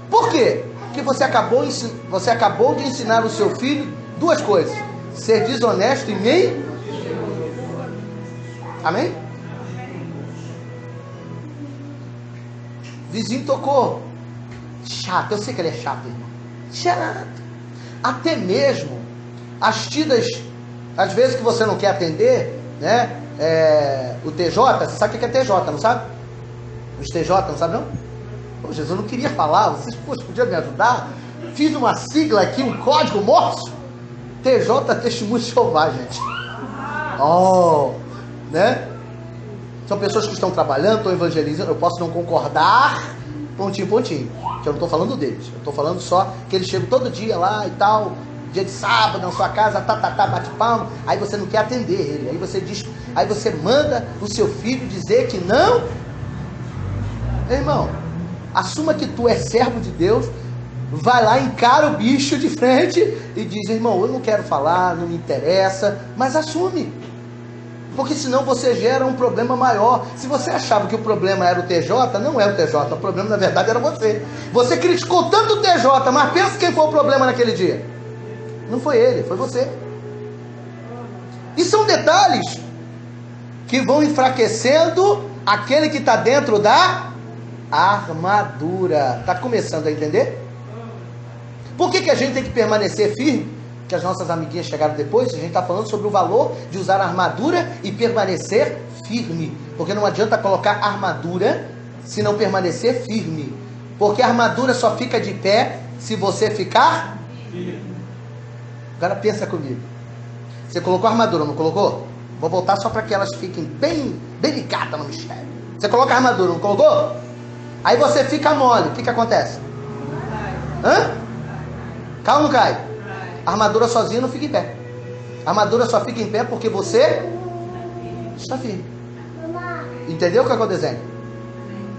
Por quê? Porque você acabou de ensinar o seu filho duas coisas: ser desonesto e meio. Amém? Vizinho tocou. Chato, eu sei que ele é chato, irmão. Chato. Até mesmo as tidas, às vezes que você não quer atender, né? O TJ, você sabe o que é TJ, não sabe? Os TJ, não sabe não? Pô, Jesus, eu não queria falar, vocês podiam me ajudar? Fiz uma sigla aqui, um código morso. TJ, Testemunho de Jeová, gente. Oh, né? São pessoas que estão trabalhando, estão evangelizando. Eu posso não concordar, pontinho, pontinho, que eu não estou falando deles. Eu estou falando só que eles chegam todo dia lá e tal, dia de sábado na sua casa, bate palma. Aí você não quer atender ele. Aí você diz, aí você manda o seu filho dizer que não. Ei, irmão, assuma que tu é servo de Deus. Vai lá, encara o bicho de frente e diz, irmão, eu não quero falar, não me interessa, mas assume. Porque senão você gera um problema maior. Se você achava que o problema era o TJ, não é o TJ, o problema na verdade era você. Você criticou tanto o TJ, mas pensa quem foi o problema naquele dia. Não foi ele, foi você. E são detalhes que vão enfraquecendo aquele que está dentro da armadura. Está começando a entender? Por que a gente tem que permanecer firme? Que as nossas amiguinhas chegaram depois. A gente está falando sobre o valor de usar armadura e permanecer firme. Porque não adianta colocar armadura se não permanecer firme. Porque a armadura só fica de pé se você ficar firme. Agora pensa comigo. Você colocou armadura, não colocou? Vou voltar só para que elas fiquem bem ligadas no mistério. Você coloca a armadura, não colocou? Aí você fica mole. O que acontece? Hã? Cai ou não cai? A armadura sozinha não fica em pé. A armadura só fica em pé porque você está firme. Entendeu o que aconteceu?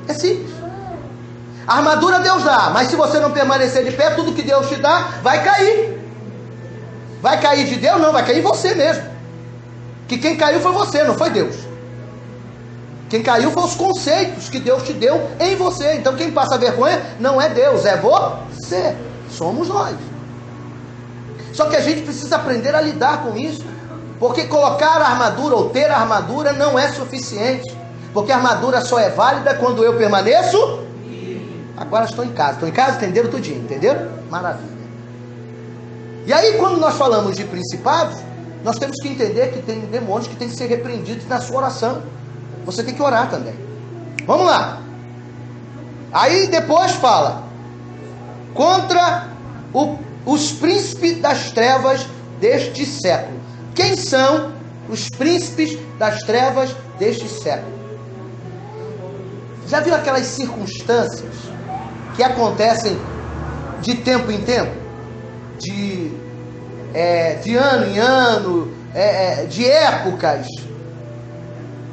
É simples. A armadura Deus dá, mas se você não permanecer de pé, tudo que Deus te dá vai cair. Vai cair de Deus? Não, vai cair em você mesmo. Que quem caiu foi você, não foi Deus. Quem caiu foi os conceitos que Deus te deu em você. Então quem passa vergonha não é Deus, é você. Somos nós. Só que a gente precisa aprender a lidar com isso. Porque colocar a armadura ou ter a armadura não é suficiente. Porque a armadura só é válida quando eu permaneço. Agora estou em casa. Estou em casa, entenderam tudinho, entenderam? Maravilha. E aí quando nós falamos de principados, nós temos que entender que tem demônios que têm que ser repreendidos na sua oração. Você tem que orar também. Vamos lá. Aí depois fala, contra os príncipes das trevas deste século. Quem são os príncipes das trevas deste século? Já viu aquelas circunstâncias que acontecem de tempo em tempo? De ano em ano, de épocas.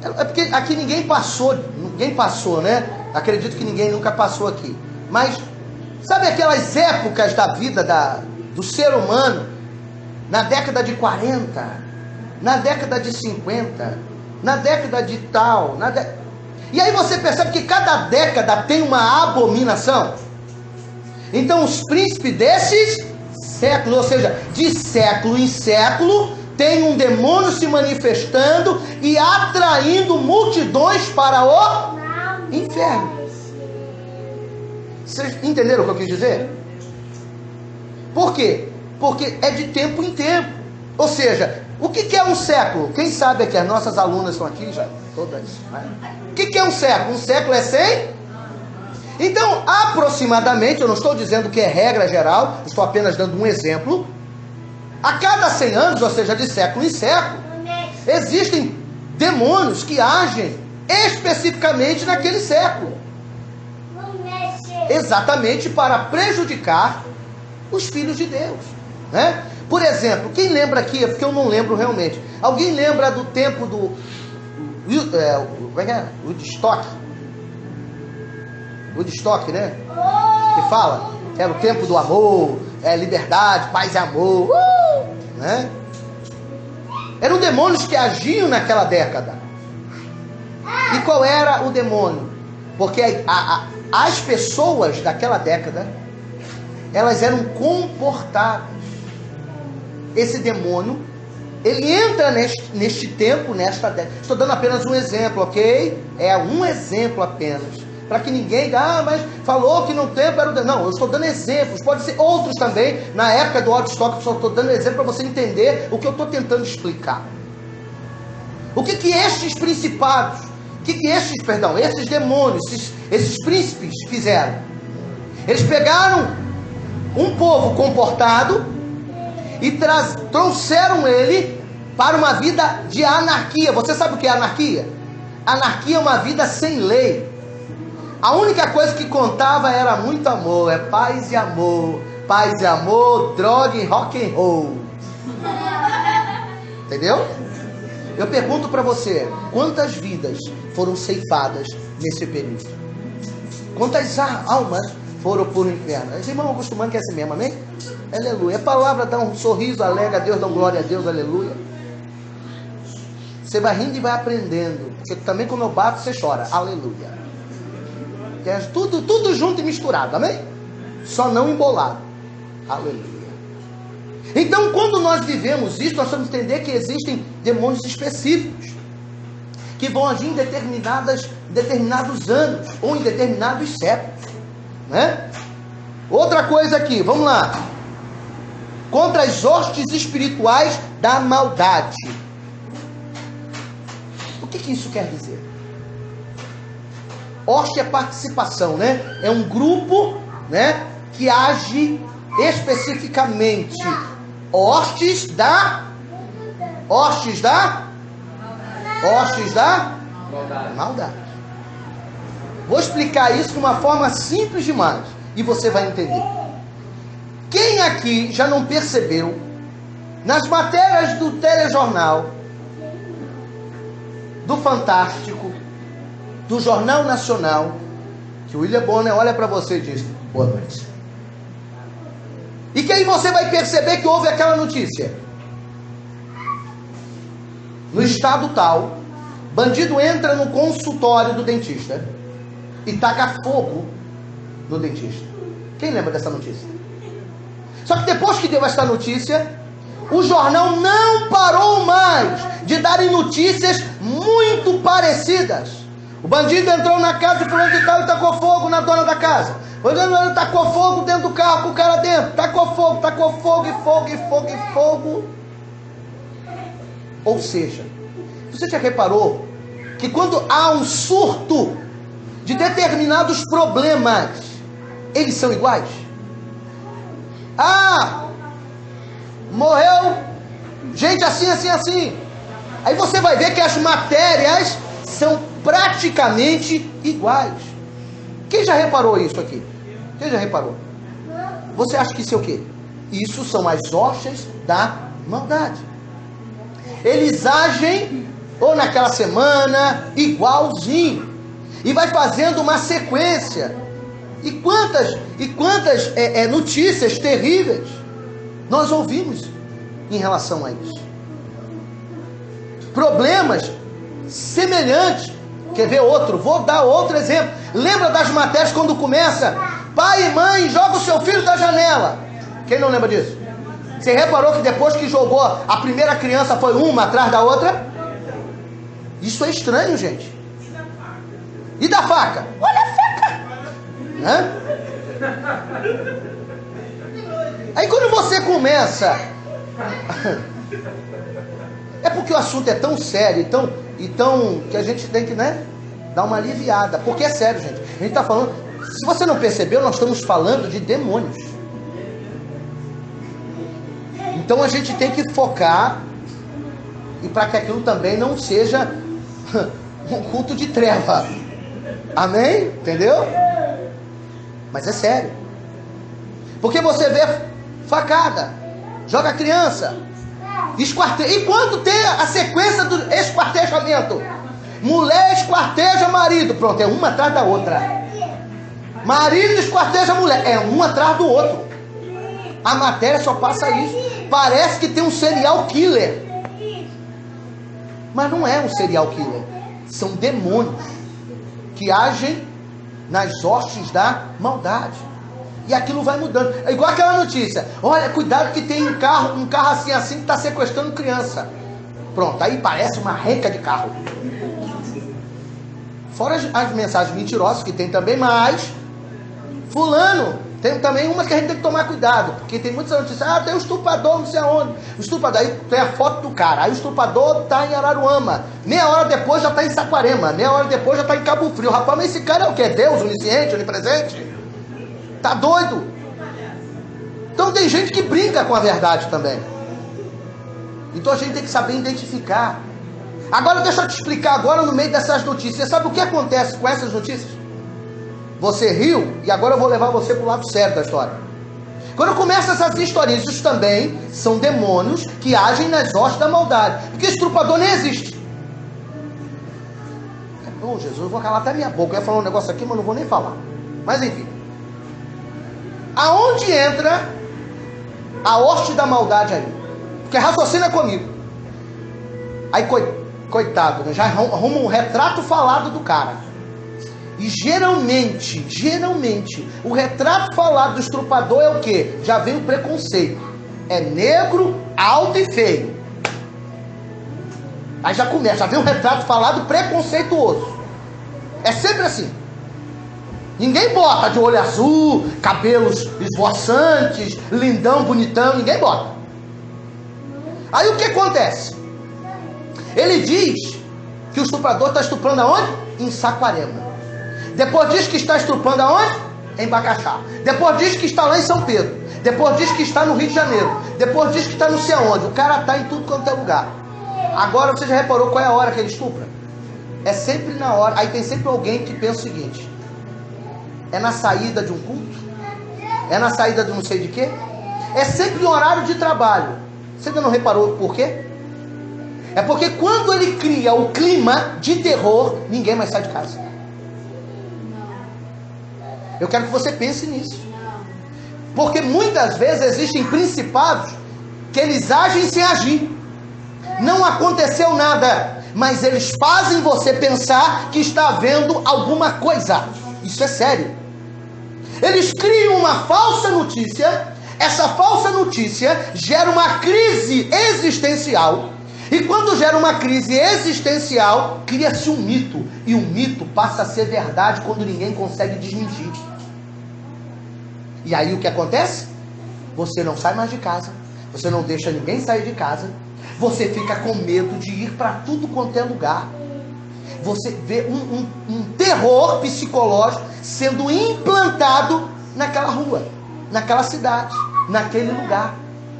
É porque aqui ninguém passou, né? Acredito que ninguém nunca passou aqui. Mas, sabe aquelas épocas da vida do ser humano? Na década de 40, na década de 50, na década de tal, E aí você percebe que cada década tem uma abominação. Então os príncipes desses séculos, ou seja, de século em século, tem um demônio se manifestando e atraindo multidões para o inferno. Vocês entenderam o que eu quis dizer? Por quê? Porque é de tempo em tempo. Ou seja, o que é um século? Quem sabe é que as nossas alunas estão aqui já, todas, né? O que é um século? Um século é 100? Então, aproximadamente, eu não estou dizendo que é regra geral, estou apenas dando um exemplo. A cada 100 anos, ou seja, de século em século, existem demônios que agem especificamente naquele século. Exatamente para prejudicar os filhos de Deus, né? Por exemplo, quem lembra aqui, é porque eu não lembro realmente. Alguém lembra do tempo do como é que é? Woodstock, né? Que fala que era o tempo do amor, liberdade, paz e amor, né? Eram demônios que agiam naquela década. E qual era o demônio? Porque as pessoas daquela década, elas eram comportadas. Esse demônio, ele entra neste tempo, nesta década. Estou dando apenas um exemplo, ok? É um exemplo apenas. Para que ninguém diga, mas falou que no tempo era o demônio. Não, eu estou dando exemplos. Pode ser outros também. Na época do Woodstock, eu só estou dando exemplo para você entender o que eu estou tentando explicar. O que estes principados, esses demônios, esses príncipes fizeram? Eles pegaram um povo comportado e trouxeram ele para uma vida de anarquia. Você sabe o que é anarquia? Anarquia é uma vida sem lei. A única coisa que contava era muito amor, paz e amor, droga e rock and roll. Entendeu? Eu pergunto para você, quantas vidas foram ceifadas nesse período? Quantas almas foram por um inferno? Esse irmão acostumando que é assim mesmo, amém? Aleluia. A palavra dá um sorriso, alega a Deus, dá glória a Deus, aleluia. Você vai rindo e vai aprendendo. Porque também quando eu bato, você chora, aleluia. É tudo junto e misturado, amém? Só não embolado, aleluia. Então, quando nós vivemos isso, nós temos que entender que existem demônios específicos que vão agir em determinados anos ou em determinados séculos, né? Outra coisa aqui, vamos lá. Contra as hostes espirituais da maldade. O que isso quer dizer? Hoste é participação, né? É um grupo, né, que age especificamente. Hostes da maldade. Vou explicar isso de uma forma simples demais e você vai entender. Quem aqui já não percebeu nas matérias do telejornal, do Fantástico, do Jornal Nacional, que o William Bonner olha para você e diz: boa noite. E que aí você vai perceber que houve aquela notícia: no estado tal, bandido entra no consultório do dentista e taca fogo no dentista. Quem lembra dessa notícia? Só que depois que deu essa notícia, o jornal não parou mais de darem notícias muito parecidas. O bandido entrou na casa de fulano de tal e tacou fogo na dona da casa. Ele tacou fogo dentro do carro com o cara dentro. Tacou fogo e fogo. Ou seja, você já reparou que quando há um surto de determinados problemas, eles são iguais? Ah, morreu gente assim, assim, assim. Aí você vai ver que as matérias são praticamente iguais. Quem já reparou isso aqui? Quem já reparou? Você acha que isso é o quê? Isso são as hostes da maldade. Eles agem ou naquela semana igualzinho, e vai fazendo uma sequência. E quantas notícias terríveis nós ouvimos em relação a isso. Problemas semelhantes. Quer ver outro? Vou dar outro exemplo. Lembra das matérias quando começa: pai e mãe, joga o seu filho da janela. Quem não lembra disso? Você reparou que depois que jogou a primeira criança foi uma atrás da outra? Isso é estranho, gente. E da faca? Olha a faca! Hã? Aí quando você começa... É porque o assunto é tão sério e tão que a gente tem que, né, dar uma aliviada. Porque é sério, gente. A gente está falando... Se você não percebeu, nós estamos falando de demônios. Então a gente tem que focar, e para que aquilo também não seja um culto de treva. Amém? Entendeu? Mas é sério. Porque você vê facada, joga a criança, esquarteja. E quando tem a sequência do esquartejamento? Mulher esquarteja marido. Pronto, é uma atrás da outra. Marido esquarteja mulher. É um atrás do outro. A matéria só passa isso. Parece que tem um serial killer. Mas não é um serial killer. São demônios que agem nas hostes da maldade. E aquilo vai mudando. É igual aquela notícia: olha, cuidado que tem um carro assim que está sequestrando criança. Pronto, aí parece uma renca de carro. Fora as mensagens mentirosas que tem também, mas fulano, tem também uma que a gente tem que tomar cuidado, porque tem muitas notícias: ah, tem um estuprador não sei aonde. O estuprador, aí tem a foto do cara, aí o estuprador está em Araruama, meia hora depois já está em Saquarema, meia hora depois já está em Cabo Frio. Rapaz, mas esse cara é o quê? Deus, onisciente, onipresente? Tá doido? Então tem gente que brinca com a verdade também. Então a gente tem que saber identificar. Agora deixa eu te explicar agora no meio dessas notícias. Você sabe o que acontece com essas notícias? Você riu, e agora eu vou levar você para o lado sério da história. Quando começa essas historinhas, isso também são demônios que agem nas hostes da maldade. Porque estuprador nem existe. Oh, Jesus, eu vou calar até minha boca. Eu ia falar um negócio aqui, mas não vou nem falar. Mas enfim. Aonde entra a hoste da maldade aí? Porque raciocina comigo. Aí, coitado, né? Já arruma um retrato falado do cara. E geralmente, o retrato falado do estuprador é o quê? Já vem o preconceito. É negro, alto e feio. Aí já começa, já vem um retrato falado preconceituoso. É sempre assim. Ninguém bota de olho azul, cabelos esvoaçantes, lindão, bonitão, ninguém bota. Aí o que acontece? Ele diz que o estuprador está estuprando aonde? Em Saquarema. Depois diz que está estuprando aonde? Em Bacaxá. Depois diz que está lá em São Pedro. Depois diz que está no Rio de Janeiro. Depois diz que está não sei aonde. O cara está em tudo quanto é lugar. Agora você já reparou qual é a hora que ele estupra? É sempre na hora. Aí tem sempre alguém que pensa o seguinte: é na saída de um culto? É na saída de não sei de quê? É sempre no horário de trabalho. Você ainda não reparou por quê? É porque quando ele cria o clima de terror, ninguém mais sai de casa. Eu quero que você pense nisso. Porque muitas vezes existem principados que eles agem sem agir. Não aconteceu nada, mas eles fazem você pensar que está havendo alguma coisa. Isso é sério. Eles criam uma falsa notícia. Essa falsa notícia gera uma crise existencial. E quando gera uma crise existencial, cria-se um mito. E o mito passa a ser verdade quando ninguém consegue desmentir. E aí o que acontece? Você não sai mais de casa. Você não deixa ninguém sair de casa. Você fica com medo de ir para tudo quanto é lugar. você vê um terror psicológico sendo implantado naquela rua, naquela cidade, naquele lugar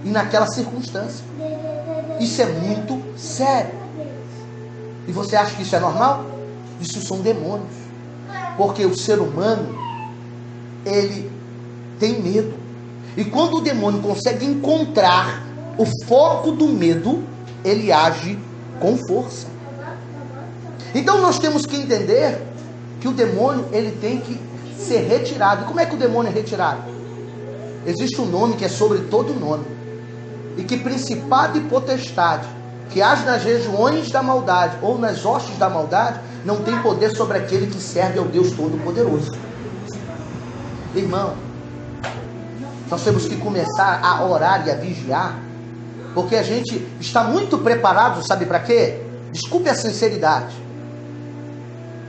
e naquela circunstância. Isso é muito sério. E você acha que isso é normal? Isso são demônios. Porque o ser humano, ele tem medo. E quando o demônio consegue encontrar o foco do medo, ele age com força. Então nós temos que entender que o demônio, ele tem que ser retirado. E como é que o demônio é retirado? Existe um nome que é sobre todo nome. E que principado e potestade que age nas regiões da maldade ou nas hostes da maldade, não tem poder sobre aquele que serve ao Deus Todo-Poderoso. Irmão, nós temos que começar a orar e a vigiar, porque a gente está muito preparado, sabe para quê? Desculpe a sinceridade.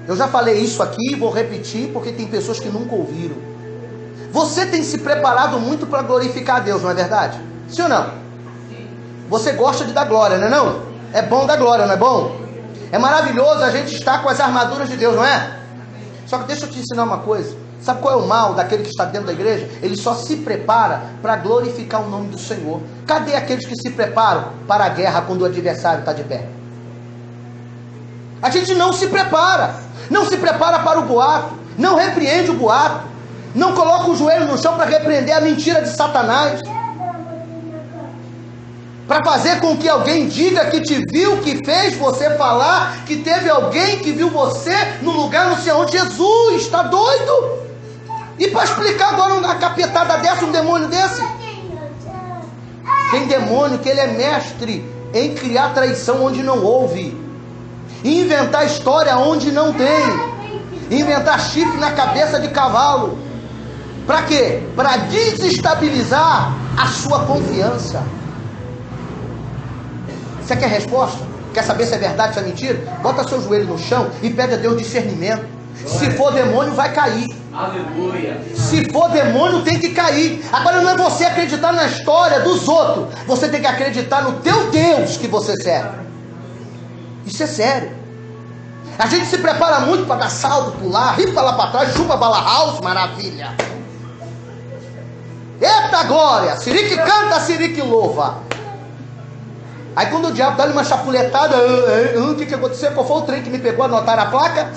Eu já falei isso aqui e vou repetir, porque tem pessoas que nunca ouviram. Você tem se preparado muito para glorificar a Deus, não é verdade? Sim ou não? Você gosta de dar glória, não é não? É bom dar glória, não é bom? É maravilhoso a gente estar com as armaduras de Deus, não é? Só que deixa eu te ensinar uma coisa. Sabe qual é o mal daquele que está dentro da igreja? Ele só se prepara para glorificar o nome do Senhor. Cadê aqueles que se preparam para a guerra quando o adversário está de pé? A gente não se prepara. Não se prepara para o boato. Não repreende o boato. Não coloca o joelho no chão para repreender a mentira de Satanás. Para fazer com que alguém diga que te viu, que fez você falar, que teve alguém que viu você no lugar não sei onde. Jesus, está doido? E para explicar agora uma capetada dessa, um demônio desse? Tem demônio que ele é mestre em criar traição onde não houve, inventar história onde não tem, inventar chifre na cabeça de cavalo. Para quê? Para desestabilizar a sua confiança. Você quer resposta? Quer saber se é verdade, se é mentira? Bota seu joelho no chão e pede a Deus discernimento. Se for demônio, vai cair. Aleluia. Se for demônio, tem que cair. Agora não é você acreditar na história dos outros. Você tem que acreditar no teu Deus que você serve. Isso é sério. A gente se prepara muito para dar salto, pular, rir para lá para trás, chupa bala house, maravilha. Eita glória! Sirique canta, Sirique louva. Aí quando o diabo dá-lhe uma chapuletada, o que aconteceu? Qual foi o trem que me pegou? Anotaram a placa?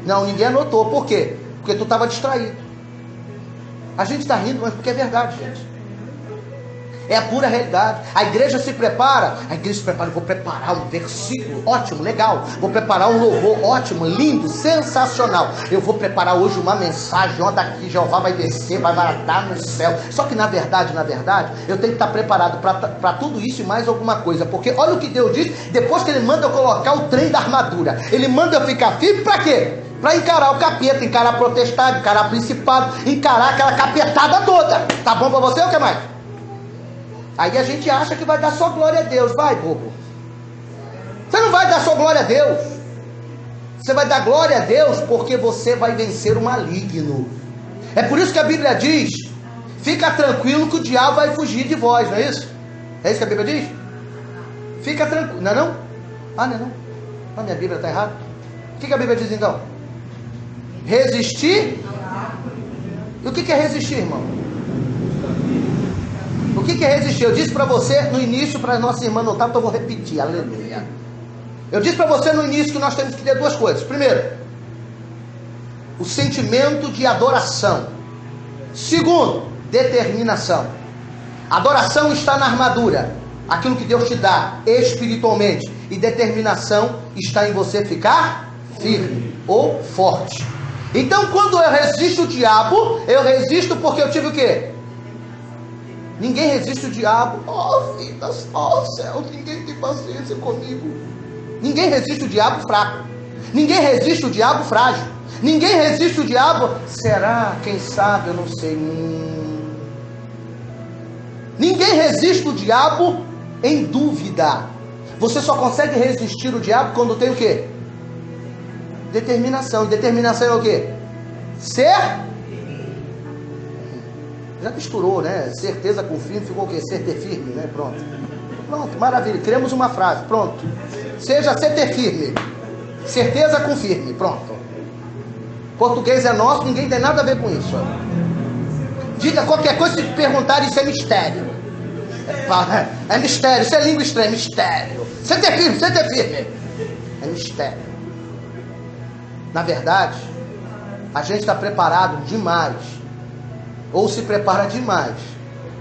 Não, ninguém anotou. Por quê? Porque tu estava distraído. A gente está rindo, mas porque é verdade, gente. É a pura realidade. A igreja se prepara. Eu vou preparar um versículo ótimo, legal. Vou preparar um louvor ótimo, lindo, sensacional. Eu vou preparar hoje uma mensagem, onde aqui Jeová vai descer, vai matar no céu. Só que na verdade, eu tenho que estar preparado para tudo isso e mais alguma coisa. Porque olha o que Deus diz, depois que Ele manda eu colocar o trem da armadura. Ele manda eu ficar firme para quê? Para encarar o capeta, encarar a potestade, encarar o principado, encarar aquela capetada toda. Tá bom para você ou o que mais? Aí a gente acha que vai dar só glória a Deus. Vai, bobo. Você não vai dar só glória a Deus. Você vai dar glória a Deus porque você vai vencer o maligno. É por isso que a Bíblia diz: fica tranquilo que o diabo vai fugir de vós, não é isso? É isso que a Bíblia diz? Fica tranquilo. Não é não? Ah, não é não. A minha Bíblia está errada. O que a Bíblia diz então? Resistir. E o que é resistir, irmão? O que é resistir? Eu disse para você no início, para a nossa irmã notar, então eu vou repetir, aleluia. Eu disse para você no início que nós temos que ter duas coisas. Primeiro, o sentimento de adoração. Segundo, determinação. Adoração está na armadura, aquilo que Deus te dá espiritualmente. E determinação está em você ficar firme ou forte. Então quando eu resisto o diabo, eu resisto porque eu tive o quê? Ninguém resiste o diabo. Oh, vidas, oh céu, ninguém tem paciência comigo. Ninguém resiste o diabo fraco. Ninguém resiste o diabo frágil. Ninguém resiste o diabo. Será? Quem sabe? Eu não sei. Ninguém resiste o diabo em dúvida. Você só consegue resistir o diabo quando tem o quê? Determinação. E determinação é o quê? Ser. Já misturou, né? Certeza com firme, ficou o quê? Ser ter firme, né? Pronto, maravilha, criamos uma frase, pronto. Seja ser ter firme. Certeza confirme, pronto. Português é nosso, ninguém tem nada a ver com isso. Diga qualquer coisa, se te perguntar, isso é mistério. É mistério, isso é língua estranha, mistério. Senta firme, senta firme. É mistério. Na verdade, a gente está preparado demais, ou se prepara demais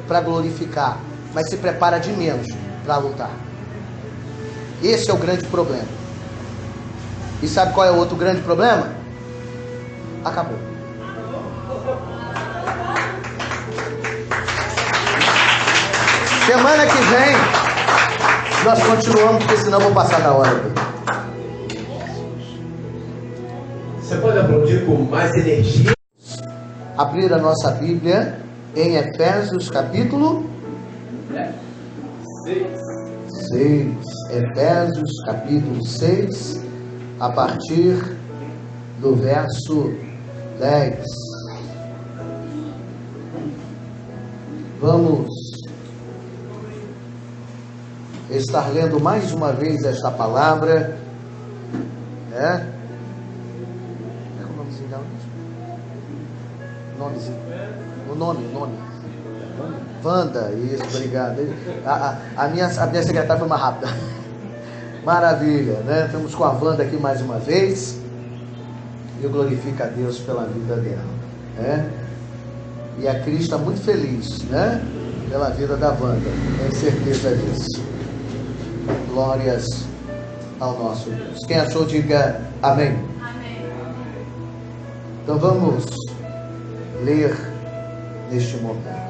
para glorificar, mas se prepara de menos para lutar. Esse é o grande problema. E sabe qual é o outro grande problema? Acabou. Semana que vem nós continuamos, porque senão eu vou passar da hora. Você pode aplaudir com mais energia? Abrir a nossa Bíblia em Efésios capítulo 6. Efésios capítulo 6, a partir do verso 10. Vamos estar lendo mais uma vez esta palavra, né? Qual é o nomezinho dela? O nome. Wanda, isso, obrigado. A minha secretária foi mais rápida. Maravilha, né? Estamos com a Wanda aqui mais uma vez. Eu glorifico a Deus pela vida dela, né? E a Cris está muito feliz, né? Pela vida da Wanda, tenho certeza disso. Glórias ao nosso Deus. Quem achou, diga amém. Amém. Então vamos ler neste momento.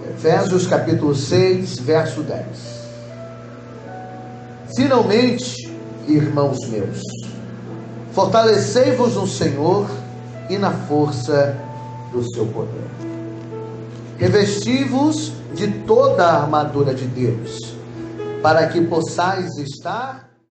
Efésios capítulo 6, verso 10. Finalmente, irmãos meus, fortalecei-vos no Senhor e na força do seu poder. Revesti-vos de toda a armadura de Deus, para que possais estar